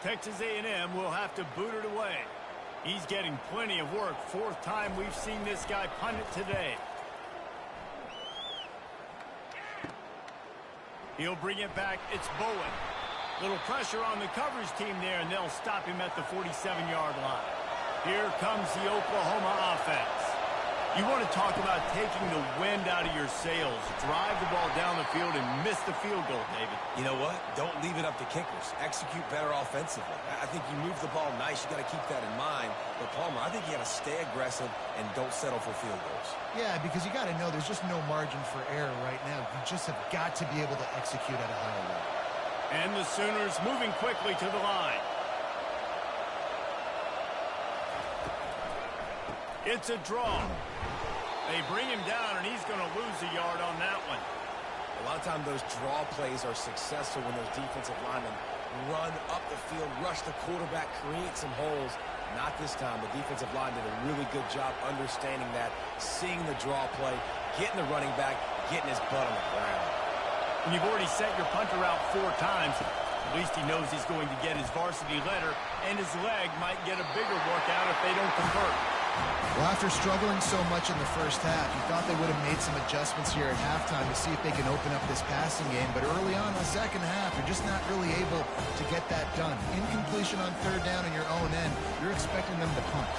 Texas A&M will have to boot it away. He's getting plenty of work. 4th time we've seen this guy punt it today. He'll bring it back. It's Bowen. Little pressure on the coverage team there, and they'll stop him at the 47-yard line. Here comes the Oklahoma offense. You want to talk about taking the wind out of your sails. Drive the ball down the field and miss the field goal, David. You know what? Don't leave it up to kickers. Execute better offensively. I think you move the ball nice. You got to keep that in mind. But, Palmer, I think you got to stay aggressive and don't settle for field goals. Yeah, because you got to know there's just no margin for error right now. You just have got to be able to execute at a higher level. And the Sooners moving quickly to the line. It's a draw. They bring him down, and he's going to lose a yard on that one. A lot of times those draw plays are successful when those defensive linemen run up the field, rush the quarterback, create some holes. Not this time. The defensive line did a really good job understanding that, seeing the draw play, getting the running back, getting his butt on the ground. When you've already sent your punter out 4 times, at least he knows he's going to get his varsity letter, and his leg might get a bigger workout if they don't convert. Well, after struggling so much in the first half, you thought they would have made some adjustments here at halftime to see if they can open up this passing game. But early on in the second half, you're just not really able to get that done. Incompletion on 3rd down in your own end, you're expecting them to punt.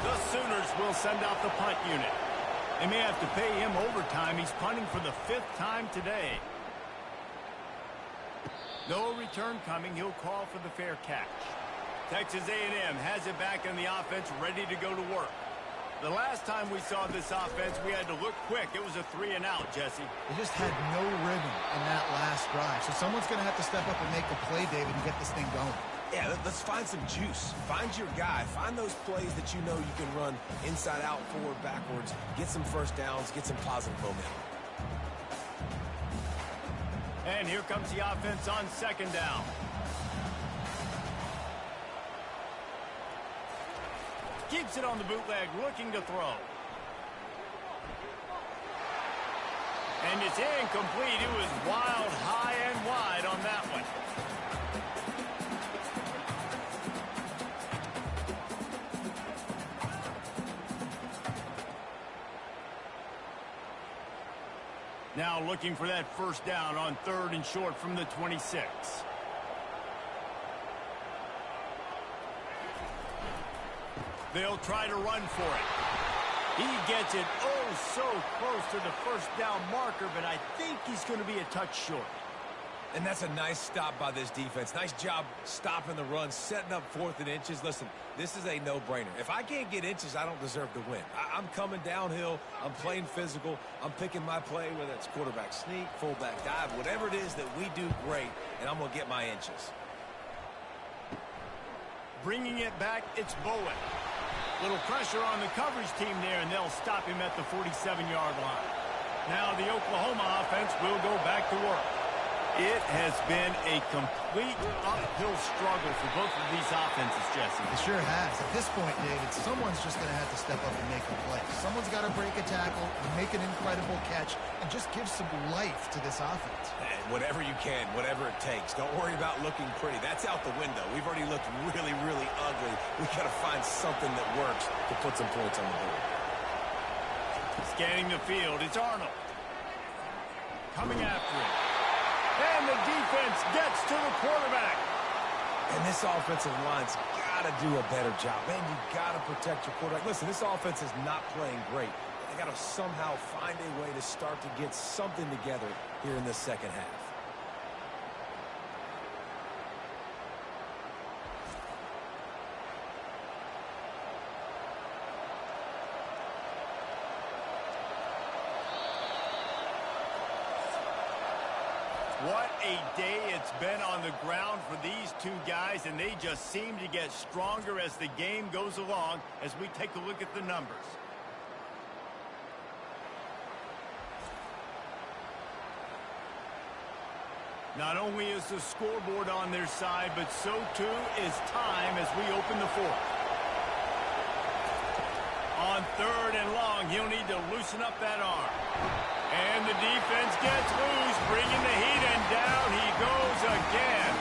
The Sooners will send out the punt unit. They may have to pay him overtime. He's punting for the 5th time today. No return coming. He'll call for the fair catch. Texas A&M has it back in the offense, ready to go to work. The last time we saw this offense, we had to look quick. It was a 3-and-out, Jesse. They just had no rhythm in that last drive. So someone's going to have to step up and make the play, David, and get this thing going. Yeah, let's find some juice. Find your guy. Find those plays that you know you can run inside out, forward, backwards. Get some first downs. Get some positive momentum. And here comes the offense on 2nd down. Keeps it on the bootleg, looking to throw. And it's incomplete. It was wild, high and wide on that one. Now looking for that first down on 3rd and short from the 26. They'll try to run for it. He gets it so close to the first down marker, but I think he's going to be a touch short. And that's a nice stop by this defense. Nice job stopping the run, setting up 4th and inches. Listen, this is a no-brainer. If I can't get inches, I don't deserve to win. I'm coming downhill. I'm playing physical. I'm picking my play, whether it's quarterback sneak, fullback dive, whatever it is that we do great, and I'm going to get my inches. Bringing it back, it's Bowen. Little pressure on the coverage team there, and they'll stop him at the 47-yard line. Now the Oklahoma offense will go back to work. It has been a complete uphill struggle for both of these offenses, Jesse. It sure has. At this point, David, someone's just going to have to step up and make a play. Someone's got to break a tackle, make an incredible catch, and just give some life to this offense. And whatever you can, whatever it takes. Don't worry about looking pretty. That's out the window. We've already looked really, really ugly. We've got to find something that works to put some points on the board. Scanning the field, it's Arnold. Coming after it. And the defense gets to the quarterback. And this offensive line's got to do a better job. Man, you got to protect your quarterback. Listen, this offense is not playing great. They got to somehow find a way to start to get something together here in this second half. What a day it's been on the ground for these two guys, and they just seem to get stronger as the game goes along as we take a look at the numbers. Not only is the scoreboard on their side, but so too is time as we open the fourth. On 3rd and long, he'll need to loosen up that arm. And the defense gets loose, bringing the heat, and down he goes again.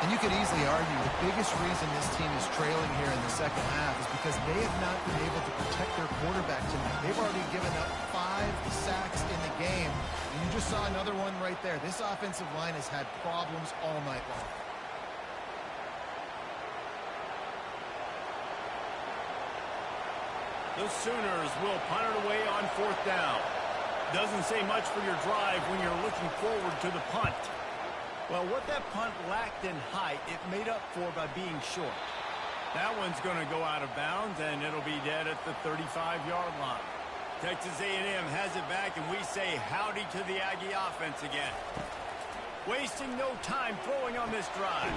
And you could easily argue the biggest reason this team is trailing here in the second half is because they have not been able to protect their quarterback tonight. They've already given up 5 sacks in the game, and you just saw another one right there. This offensive line has had problems all night long. The Sooners will punt it away on 4th down. Doesn't say much for your drive when you're looking forward to the punt. Well, what that punt lacked in height, it made up for by being short. That one's going to go out of bounds, and it'll be dead at the 35-yard line. Texas A&M has it back, and we say howdy to the Aggie offense again. Wasting no time throwing on this drive.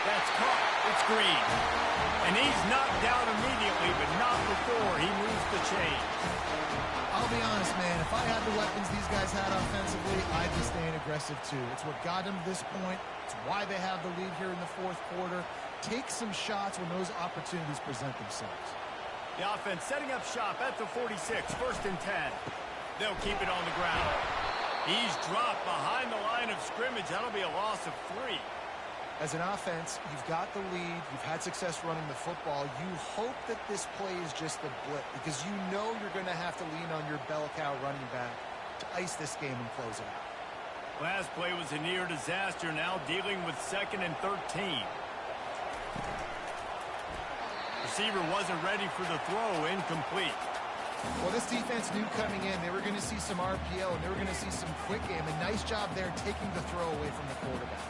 That's caught. It's Green. And he's knocked down immediately, but not before he moves the chain. I'll be honest, man. If I had the weapons these guys had offensively, I'd be staying aggressive too. It's what got them to this point. It's why they have the lead here in the 4th quarter. Take some shots when those opportunities present themselves. The offense setting up shop at the 46, 1st and 10. They'll keep it on the ground. He's dropped behind the line of scrimmage. That'll be a loss of 3. As an offense, you've got the lead. You've had success running the football. You hope that this play is just a blip because you know you're going to have to lean on your bell cow running back to ice this game and close it out. Last play was a near disaster. Now dealing with 2nd and 13. Receiver wasn't ready for the throw. Incomplete. Well, this defense knew coming in they were going to see some RPO and they were going to see some quick game. A nice job there taking the throw away from the quarterback.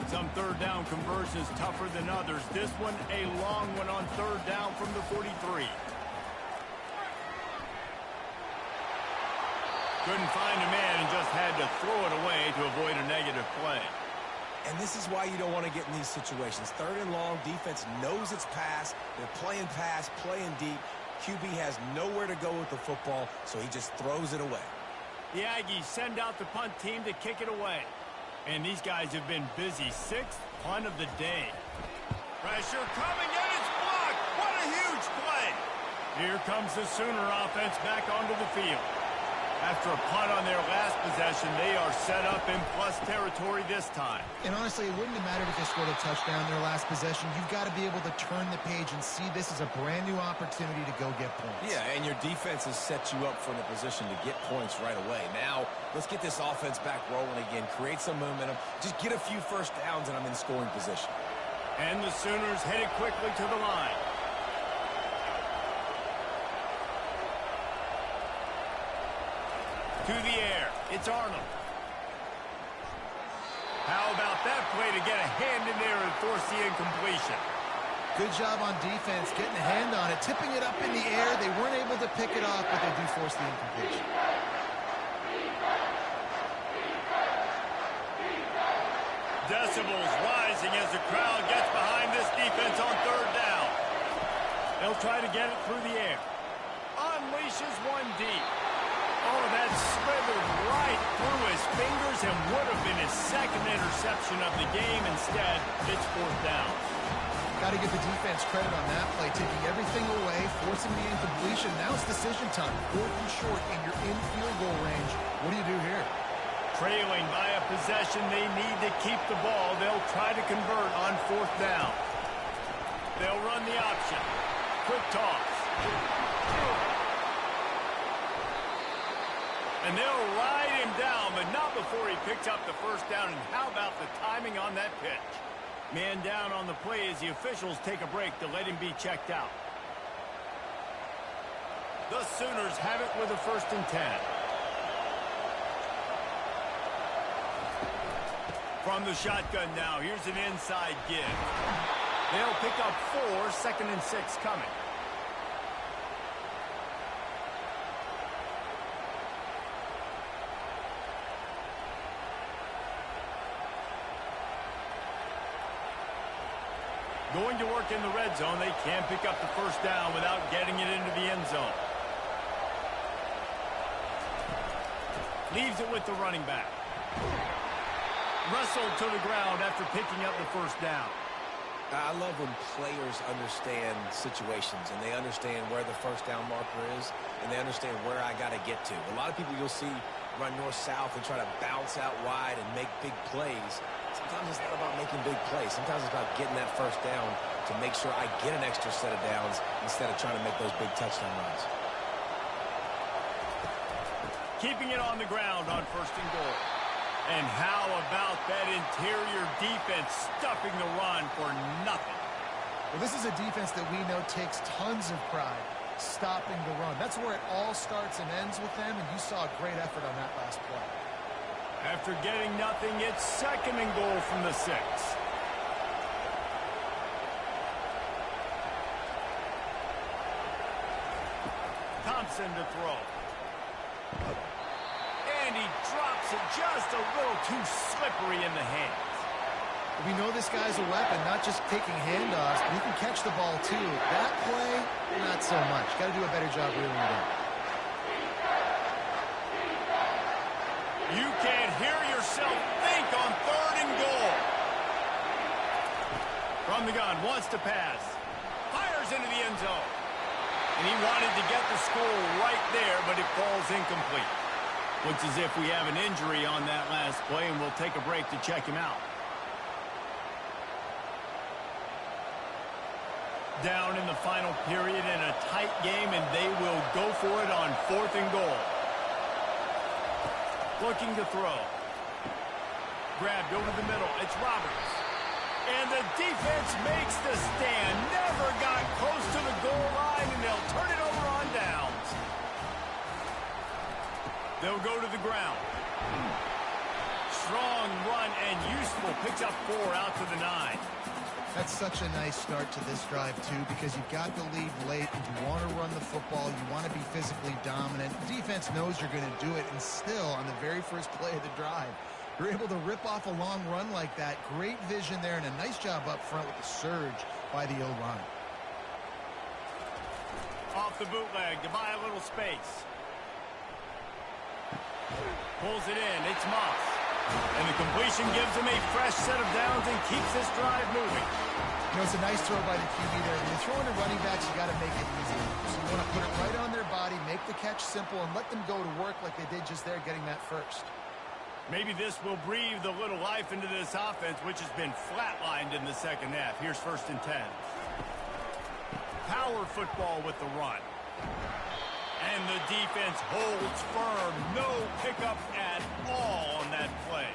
Some 3rd down conversions tougher than others. This one a long one on 3rd down from the 43. Couldn't find a man and just had to throw it away to avoid a negative play. And this is why you don't want to get in these situations. 3rd and long, defense knows it's pass. They're playing pass, playing deep. QB has nowhere to go with the football, so he just throws it away. The Aggies send out the punt team to kick it away. And these guys have been busy. 6th punt of the day. Pressure coming, and it's blocked. What a huge play. Here comes the Sooner offense back onto the field. After a punt on their last possession, they are set up in plus territory this time. And honestly, it wouldn't have mattered if they scored a touchdown their last possession. You've got to be able to turn the page and see this as a brand new opportunity to go get points. Yeah, and your defense has set you up for the position to get points right away. Now, let's get this offense back rolling again. Create some momentum. Just get a few 1st downs, and I'm in scoring position. And the Sooners headed quickly to the line. To the air. It's Arnold. How about that play to get a hand in there and force the incompletion? Good job on defense getting a hand on it, tipping it up in the air. They weren't able to pick it off, but they do force the incompletion. Decibels rising as the crowd gets behind this defense on 3rd down. They'll try to get it through the air. Unleashes one deep. Oh, that slithered right through his fingers and would have been his second interception of the game. Instead, it's fourth down. Got to give the defense credit on that play, taking everything away, forcing the incompletion. Now it's decision time. 4th and short, and you're in field goal range. What do you do here? Trailing by a possession, they need to keep the ball. They'll try to convert on 4th down. They'll run the option. Quick toss. And they'll ride him down, but not before he picks up the first down. And how about the timing on that pitch? Man down on the play as the officials take a break to let him be checked out. The Sooners have it with a 1st and 10. From the shotgun now, here's an inside give. They'll pick up 4, 2nd and 6 coming. Going to work in the red zone. They can't pick up the first down without getting it into the end zone. Leaves it with the running back. Wrestled to the ground after picking up the first down. I love when players understand situations and they understand where the first down marker is and they understand where I got to get to. A lot of people you'll see run north-south and try to bounce out wide and make big plays. Sometimes it's not about making big plays. Sometimes it's about getting that first down to make sure I get an extra set of downs instead of trying to make those big touchdown runs. Keeping it on the ground on 1st and goal. And how about that interior defense stuffing the run for nothing? Well, this is a defense that we know takes tons of pride stopping the run. That's where it all starts and ends with them, and you saw a great effort on that last play. After getting nothing, it's 2nd and goal from the 6. Thompson to throw. And he drops it just a little too slippery in the hands. We know this guy's a weapon, not just taking handoffs, but he can catch the ball too. That play, not so much. Got to do a better job reeling it in. You can't hear yourself think on 3rd and goal. From the gun, wants to pass. Fires into the end zone. And he wanted to get the score right there, but it falls incomplete. Looks as if we have an injury on that last play, and we'll take a break to check him out. Down in the final period in a tight game, and they will go for it on 4th and goal. Looking to throw. Grabbed over the middle. It's Roberts. And the defense makes the stand. Never got close to the goal line, and they'll turn it over on downs. They'll go to the ground. Strong run and useful. Picks up 4 out to the 9. That's such a nice start to this drive, too, because you've got the lead late. You want to run the football. You want to be physically dominant. The defense knows you're going to do it, and still, on the very first play of the drive, you're able to rip off a long run like that. Great vision there, and a nice job up front with the surge by the O-line. Off the bootleg to buy a little space. Pulls it in. It's Moss. And the completion gives him a fresh set of downs and keeps this drive moving. You know, it's a nice throw by the QB there. When you're throwing to running backs, you got to make it easy. So you want to put it right on their body, make the catch simple, and let them go to work like they did just there getting that first. Maybe this will breathe a little life into this offense, which has been flatlined in the second half. Here's 1st and 10. Power football with the run. And the defense holds firm. No pickup at all on that play.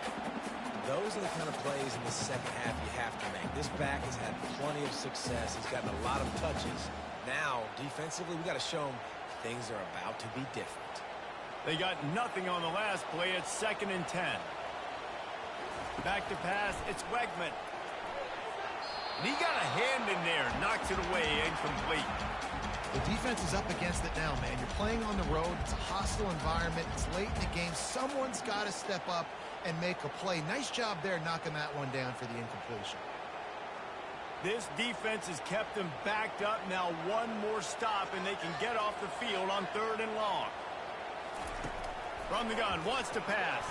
Those are the kind of plays in the second half you have to make. This back has had plenty of success. He's gotten a lot of touches. Now, defensively, we got to show him things are about to be different. They got nothing on the last play. It's 2nd and 10. Back to pass. It's Wegman. And he got a hand in there. Knocks it away. Incomplete. The defense is up against it now, man. You're playing on the road. It's a hostile environment. It's late in the game. Someone's got to step up and make a play. Nice job there knocking that one down for the incompletion. This defense has kept them backed up. Now one more stop, and they can get off the field on 3rd and long. From the gun, wants to pass.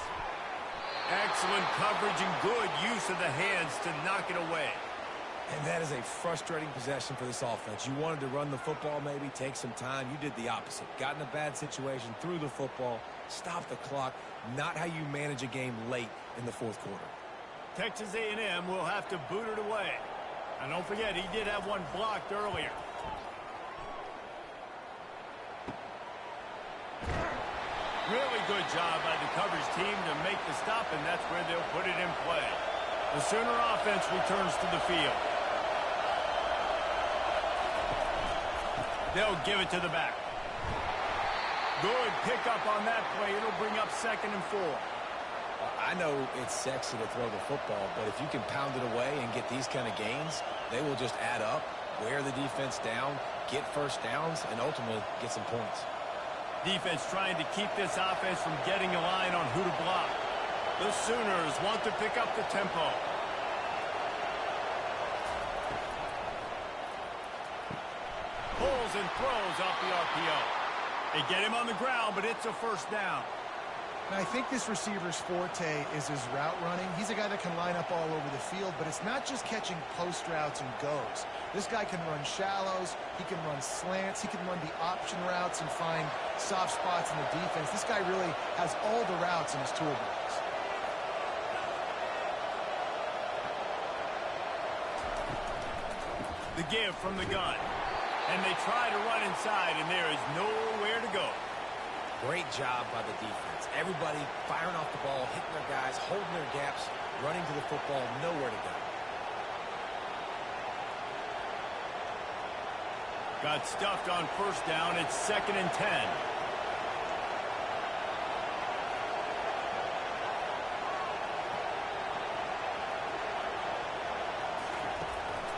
Excellent coverage and good use of the hands to knock it away. And that is a frustrating possession for this offense. You wanted to run the football, maybe take some time. You did the opposite. Got in a bad situation, threw the football, stopped the clock. Not how you manage a game late in the fourth quarter. Texas A&M will have to boot it away. And don't forget, he did have one blocked earlier. Really good job by the coverage team to make the stop, and that's where they'll put it in play. The Sooner offense returns to the field. They'll give it to the back. Good pickup on that play. It'll bring up 2nd and 4. I know it's sexy to throw the football, but if you can pound it away and get these kind of gains, they will just add up, wear the defense down, get first downs, and ultimately get some points. Defense trying to keep this offense from getting a line on who to block. The Sooners want to pick up the tempo. Pulls and throws off the RPO. They get him on the ground, but it's a first down. And I think this receiver's forte is his route running. He's a guy that can line up all over the field, but it's not just catching post routes and goes. This guy can run shallows, he can run slants, he can run the option routes and find soft spots in the defense. This guy really has all the routes in his toolbox. The give from the gun. And they try to run inside, and there is nowhere to go. Great job by the defense. Everybody firing off the ball, hitting their guys, holding their gaps, running to the football, nowhere to go. Got stuffed on first down. It's 2nd and 10.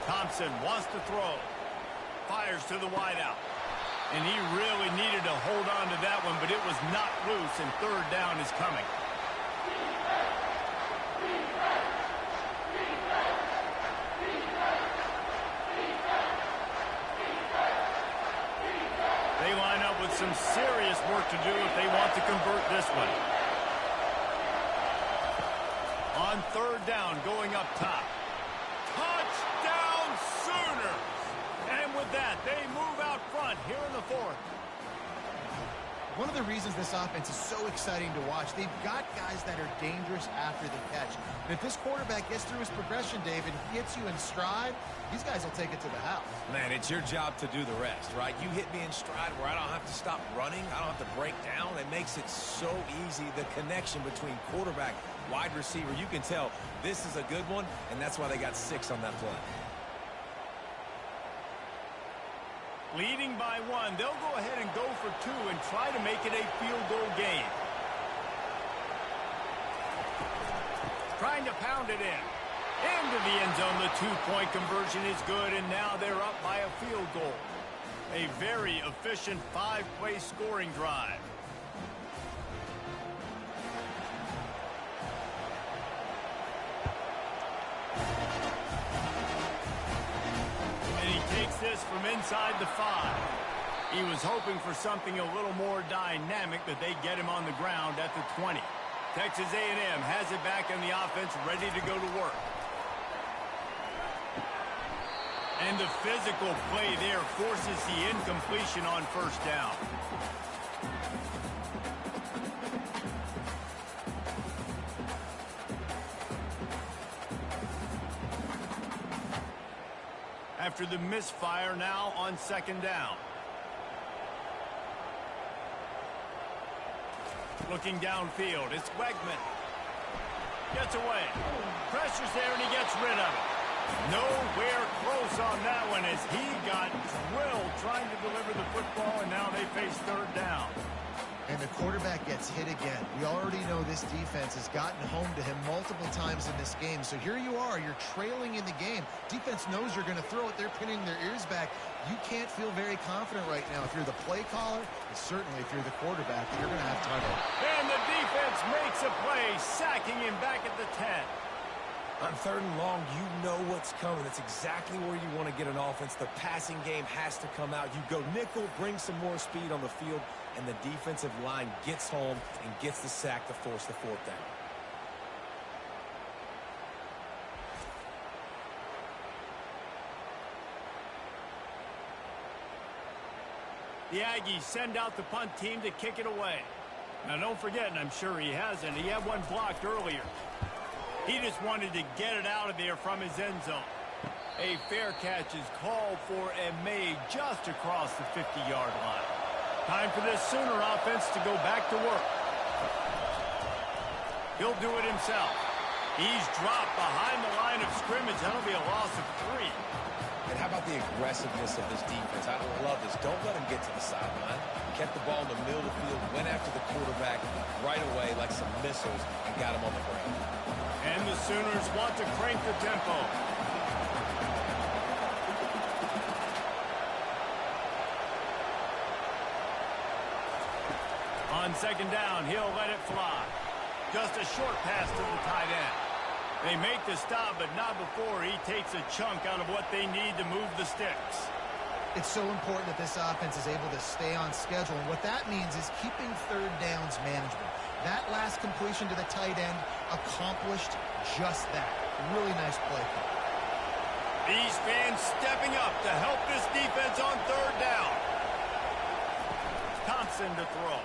Thompson wants to throw. Fires to the wideout. And he really needed to hold on to that one, but it was not loose, and 3rd down is coming. They line up with some serious work to do if they want to convert this one. On 3rd down, going up top. Touchdown Sooners! And with that, they move out front here in the 4th. One of the reasons this offense is so exciting to watch, they've got guys that are dangerous after the catch. And if this quarterback gets through his progression, David, gets you in stride, these guys will take it to the house. Man, it's your job to do the rest, right? You hit me in stride where I don't have to stop running. I don't have to break down. It makes it so easy. The connection between quarterback, wide receiver, you can tell this is a good one, and that's why they got 6 on that play. Leading by 1, they'll go ahead and go for 2 and try to make it a field goal game. Trying to pound it in. Into the end zone, the 2-point conversion is good, and now they're up by a field goal. A very efficient 5-play scoring drive. This from inside the 5. He was hoping for something a little more dynamic, but they get him on the ground at the 20. Texas A&M has it back in the offense, ready to go to work. And the physical play there forces the incompletion on first down. After the misfire, now on 2nd down. Looking downfield, it's Wegman. Gets away. Pressure's there, and he gets rid of it. Nowhere close on that one as he got drilled trying to deliver the football, and now they face 3rd down. And the quarterback gets hit again. We already know this defense has gotten home to him multiple times in this game. So here you are, you're trailing in the game. Defense knows you're going to throw it. They're pinning their ears back. You can't feel very confident right now if you're the play caller, and certainly if you're the quarterback, you're going to have time. And the defense makes a play, sacking him back at the 10. On 3rd and long, you know what's coming. That's exactly where you want to get an offense. The passing game has to come out. You go nickel, bring some more speed on the field. and the defensive line gets home and gets the sack to force the fourth down. The Aggies send out the punt team to kick it away. Now, don't forget, and I'm sure he hasn't, he had one blocked earlier. He just wanted to get it out of there from his end zone. A fair catch is called for and made just across the 50-yard line. Time for this Sooner offense to go back to work. He'll do it himself. He's dropped behind the line of scrimmage. That'll be a loss of 3. And how about the aggressiveness of this defense? I love this. Don't let him get to the sideline. Kept the ball in the middle of the field, went after the quarterback right away like some missiles, and got him on the ground. And the Sooners want to crank the tempo. On second down, he'll let it fly. Just a short pass to the tight end. They make the stop, but not before he takes a chunk out of what they need to move the sticks. It's so important that this offense is able to stay on schedule, and what that means is keeping third downs manageable. That last completion to the tight end accomplished just that. Really nice play. These fans stepping up to help this defense on third down. Thompson to throw.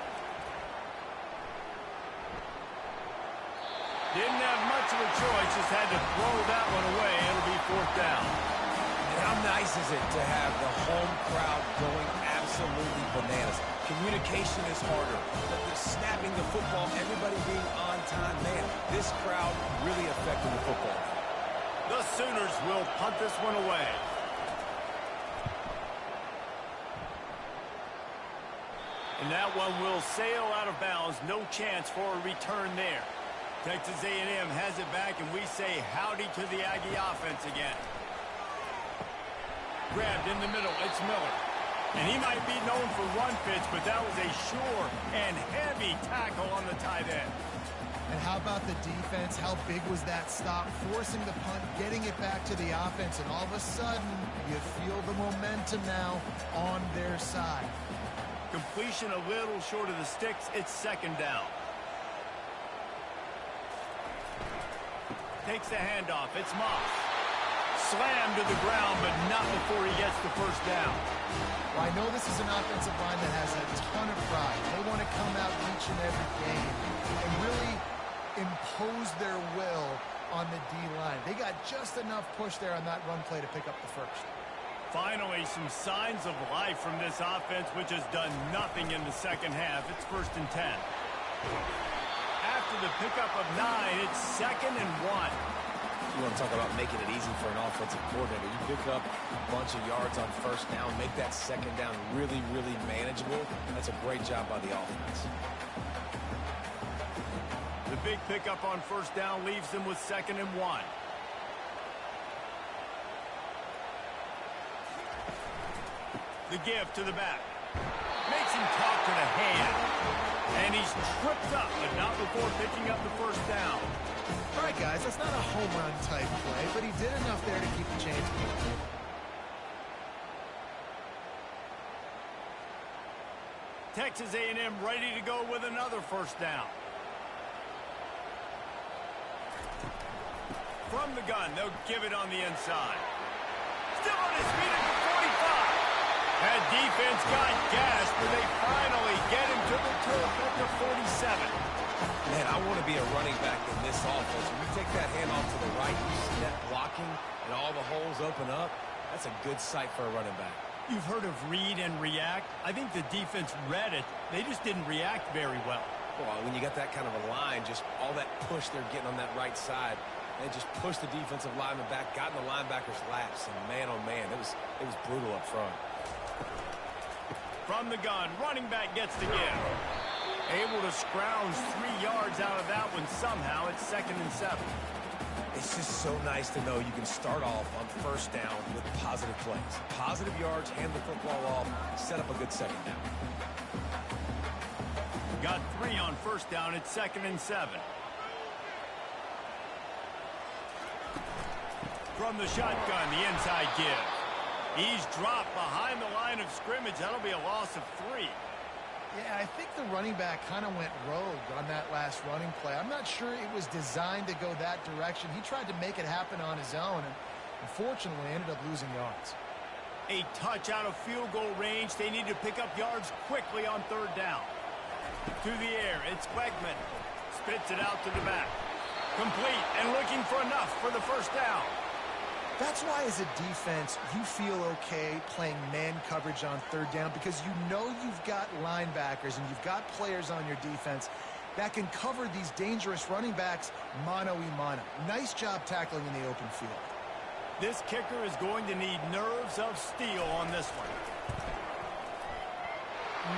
Didn't have much of a choice, just had to throw that one away. It'll be fourth down. And how nice is it to have the home crowd going absolutely bananas? Communication is harder, but the snapping the football, everybody being on time, man, this crowd really affecting the football. The Sooners will punt this one away. And that one will sail out of bounds. No chance for a return there. Texas A&M has it back, and we say howdy to the Aggie offense again. Grabbed in the middle, it's Miller. And he might be known for run fits, but that was a sure and heavy tackle on the tight end. And how about the defense? How big was that stop? Forcing the punt, getting it back to the offense, and all of a sudden, you feel the momentum now on their side. Completion a little short of the sticks. It's second down. Takes the handoff. It's Moss. Slammed to the ground, but not before he gets the first down. Well, I know this is an offensive line that has a ton of pride. They want to come out each and every game and really impose their will on the D-line. They got just enough push there on that run play to pick up the first. Finally, some signs of life from this offense, which has done nothing in the second half. It's 1st and 10. After the pickup of 9, it's 2nd and 1. You want to talk about making it easy for an offensive coordinator. You pick up a bunch of yards on first down, make that second down really, really manageable. That's a great job by the offense. The big pickup on first down leaves them with 2nd and 1. The give to the back. Makes him talk to the hand. And he's tripped up, but not before picking up the first down. All right, guys, that's not a home run type play, but he did enough there to keep the chains moving. Texas A&M ready to go with another first down. From the gun, they'll give it on the inside. Still on his feet at the 45. That defense got gashed, but they finally get him to the turf at the 47. Man, I want to be a running back in this offense. When you take that handoff to the right, you see that blocking, and all the holes open up. That's a good sight for a running back. You've heard of read and react. I think the defense read it. They just didn't react very well. Well, when you got that kind of a line, just all that push they're getting on that right side, they just pushed the defensive lineman back, got in the linebacker's laps, and man, oh man, it was brutal up front. From the gun, running back gets the give. Able to scrounge 3 yards out of that one somehow. It's 2nd and 7. It's just so nice to know you can start off on first down with positive plays. Positive yards, hand the football off, set up a good second down. Got 3 on first down. It's 2nd and 7. From the shotgun, the inside give. He's dropped behind the line of scrimmage. That'll be a loss of 3. Yeah, I think the running back kind of went rogue on that last running play. I'm not sure it was designed to go that direction. He tried to make it happen on his own, and unfortunately ended up losing yards. A touch out of field goal range. They need to pick up yards quickly on third down. To the air, it's Wegman. Spits it out to the back. Complete and looking for enough for the first down. That's why as a defense, you feel okay playing man coverage on third down because you know you've got linebackers and you've got players on your defense that can cover these dangerous running backs mano-a-mano. Nice job tackling in the open field. This kicker is going to need nerves of steel on this one.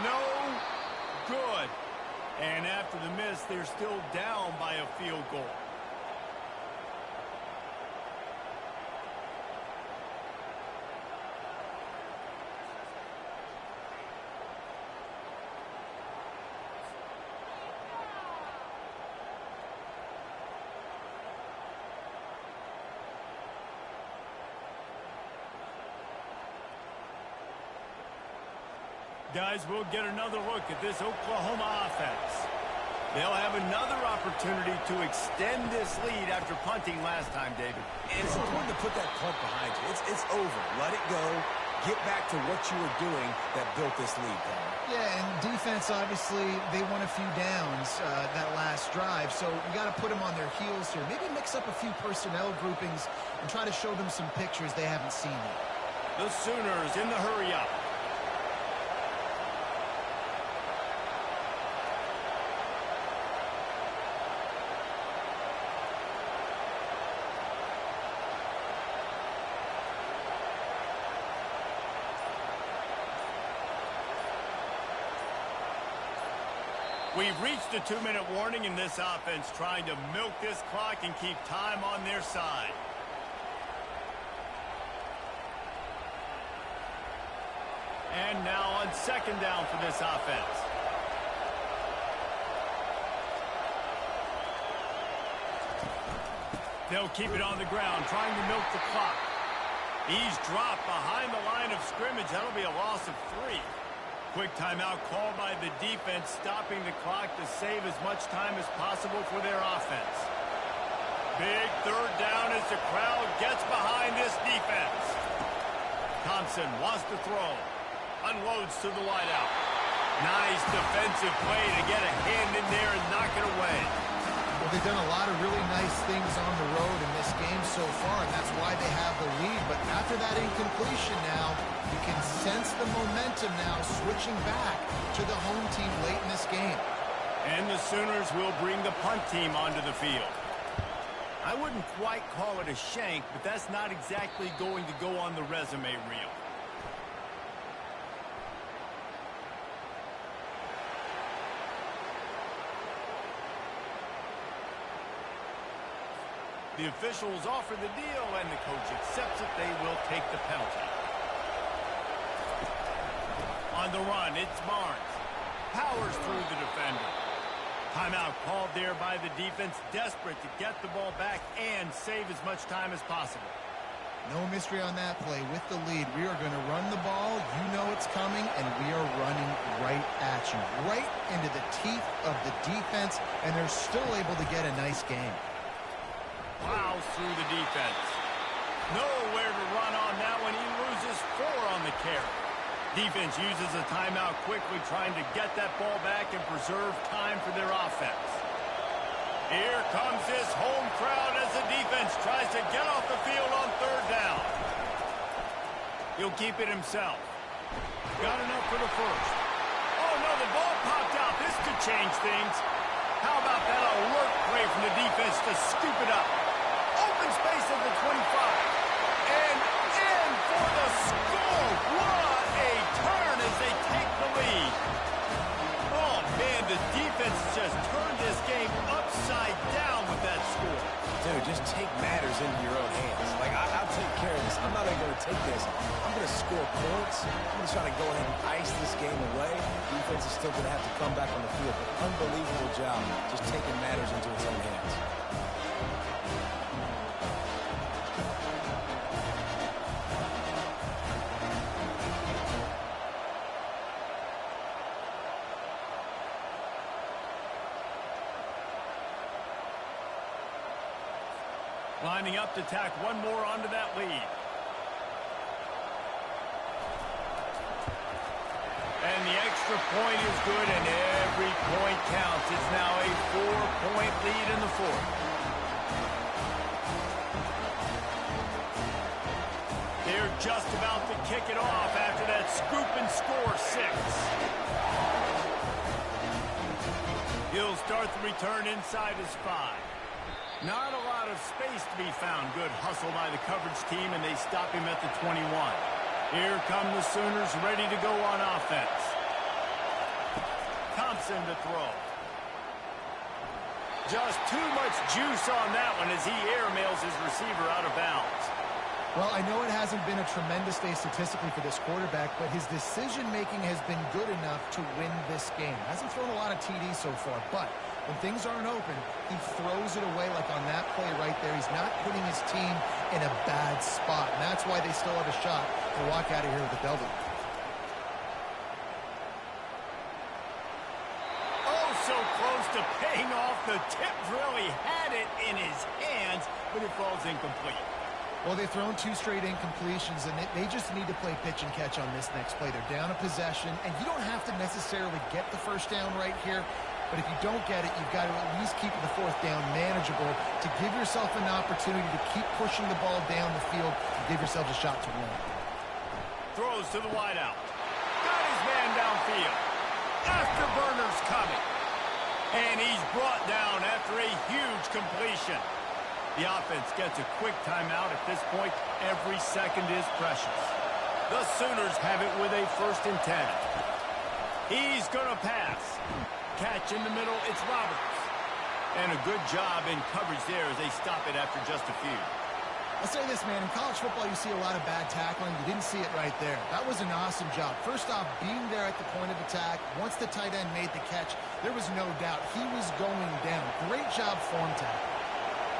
No good. And after the miss, they're still down by a field goal. Guys, we'll get another look at this Oklahoma offense. They'll have another opportunity to extend this lead after punting last time, David. And it's important to put that punt behind you. It's over. Let it go. Get back to what you were doing that built this lead, Palmer. Yeah, and defense, obviously, they won a few downs that last drive, so you got to put them on their heels here. Maybe mix up a few personnel groupings and try to show them some pictures they haven't seen yet. The Sooners in the hurry-up. We've reached a 2-minute warning in this offense, trying to milk this clock and keep time on their side. And now on second down for this offense. They'll keep it on the ground, trying to milk the clock. He's dropped behind the line of scrimmage. That'll be a loss of 3. Quick timeout called by the defense, stopping the clock to save as much time as possible for their offense. Big third down as the crowd gets behind this defense. Thompson wants to throw. Unloads to the wideout. Nice defensive play to get a hand in there and knock it away. Well, they've done a lot of really nice things on the road in this game so far, and that's why they have the lead. But after that incompletion now, you can sense the momentum now switching back to the home team late in this game. And the Sooners will bring the punt team onto the field. I wouldn't quite call it a shank, but that's not exactly going to go on the resume reel. The officials offer the deal, and the coach accepts it. They will take the penalty. On the run, it's Barnes. Powers through the defender. Timeout called there by the defense, desperate to get the ball back and save as much time as possible. No mystery on that play. With the lead, we are going to run the ball. You know it's coming, and we are running right at you. Right into the teeth of the defense, and they're still able to get a nice game. Plows through the defense. Nowhere to run on that one. He loses 4 on the carry. Defense uses a timeout quickly, trying to get that ball back and preserve time for their offense. Here comes this home crowd as the defense tries to get off the field on third down. He'll keep it himself. Got enough for the first. Oh, no, the ball popped out. This could change things. How about that alert play from the defense to scoop it up? Open space at the 25. And in for the score. What a turn as they take the lead. Oh, man, the defense just turned this game upside down with that score. Dude, just take matters into your own hands. Like, I'll take care of this. I'm not even going to take this. I'm going to score points. I'm going to try to go ahead and ice this game away. Defense is still going to have to come back on the field. But unbelievable job just taking matters into its own hands. Lining up to tack one more onto that lead. And the extra point is good, and every point counts. It's now a 4-point lead in the fourth. They're just about to kick it off after that scoop and score 6. He'll start the return inside his 5. Not a lot of space to be found. Good hustle by the coverage team, and they stop him at the 21. Here come the Sooners ready to go on offense. Thompson to throw. Just too much juice on that one as he airmails his receiver out of bounds. Well, I know it hasn't been a tremendous day statistically for this quarterback, but his decision-making has been good enough to win this game. Hasn't thrown a lot of TDs so far, but when things aren't open, he throws it away like on that play right there. He's not putting his team in a bad spot, and that's why they still have a shot to walk out of here with a W. Oh, so close to paying off. The tip really had it in his hands, but it falls incomplete. Well, they've thrown 2 straight incompletions, and they just need to play pitch and catch on this next play. They're down a possession, and you don't have to necessarily get the first down right here, but if you don't get it, you've got to at least keep the 4th down manageable to give yourself an opportunity to keep pushing the ball down the field and give yourselves a shot to win. Throws to the wideout. Got his man downfield. Afterburner's coming. And he's brought down after a huge completion. The offense gets a quick timeout. At this point, every second is precious. The Sooners have it with a 1st and 10. He's going to pass. Catch in the middle, it's Roberts. And a good job in coverage there as they stop it after just a few. I'll say this, man. In college football, you see a lot of bad tackling. You didn't see it right there. That was an awesome job. First off, being there at the point of attack. Once the tight end made the catch, there was no doubt he was going down. Great job form tackle.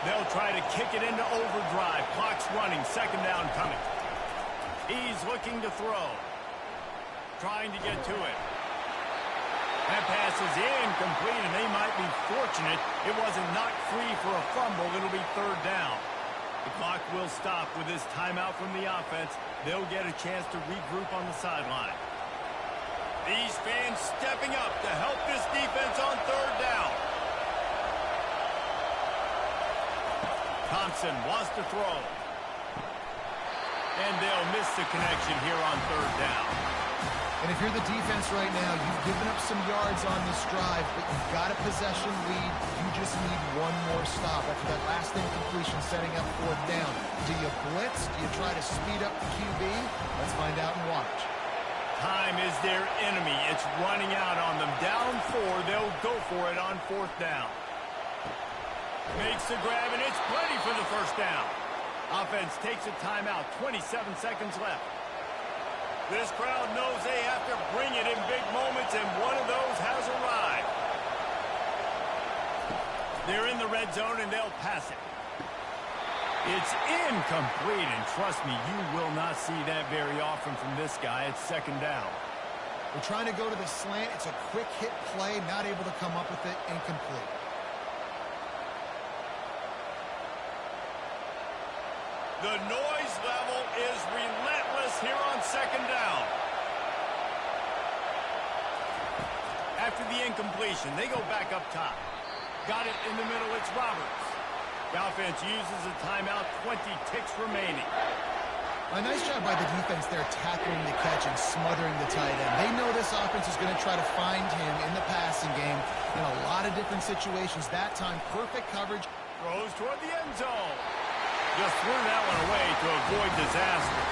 They'll try to kick it into overdrive. Clock's running. 2nd down coming. He's looking to throw. Trying to get to it. That pass is incomplete, and they might be fortunate it wasn't knocked free for a fumble. It'll be 3rd down. The clock will stop with this timeout from the offense. They'll get a chance to regroup on the sideline. These fans stepping up to help this defense on 3rd down. Thompson wants to throw. And they'll miss the connection here on 3rd down. And if you're the defense right now, you've given up some yards on this drive, but you've got a possession lead. You just need one more stop after that last incompletion setting up 4th down. Do you blitz? Do you try to speed up the QB? Let's find out and watch. Time is their enemy. It's running out on them. Down 4, they'll go for it on 4th down. Makes the grab, and it's plenty for the 1st down. Offense takes a timeout. 27 seconds left. This crowd knows they have to bring it in big moments, and one of those has arrived. They're in the red zone, and they'll pass it. It's incomplete, and trust me, you will not see that very often from this guy. It's 2nd down. We're trying to go to the slant. It's a quick hit play, not able to come up with it, incomplete. The noise level is relentless here on 2nd down. After the incompletion, they go back up top. Got it in the middle, it's Roberts. The offense uses a timeout, 20 ticks remaining. A nice job by the defense there tackling the catch and smothering the tight end. They know this offense is going to try to find him in the passing game in a lot of different situations. That time, perfect coverage. Throws toward the end zone. Just threw that one away to avoid disaster.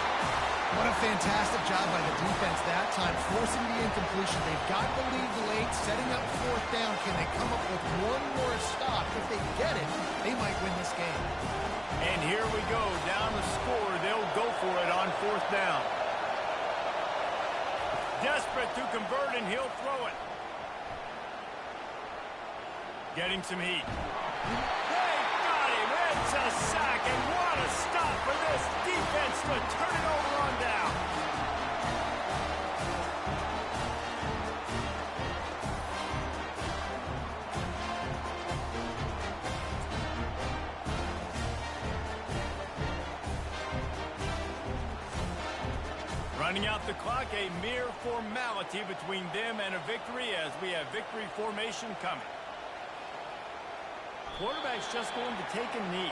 What a fantastic job by the defense that time, forcing the incompletion. They've got the lead late, setting up 4th down. Can they come up with one more stop? If they get it, they might win this game. And here we go, down the score. They'll go for it on 4th down. Desperate to convert, and he'll throw it. Getting some heat. It's a sack, and what a stop for this defense to turn it over on down. Running out the clock, a mere formality between them and a victory as we have victory formation coming. Quarterback's just going to take a knee.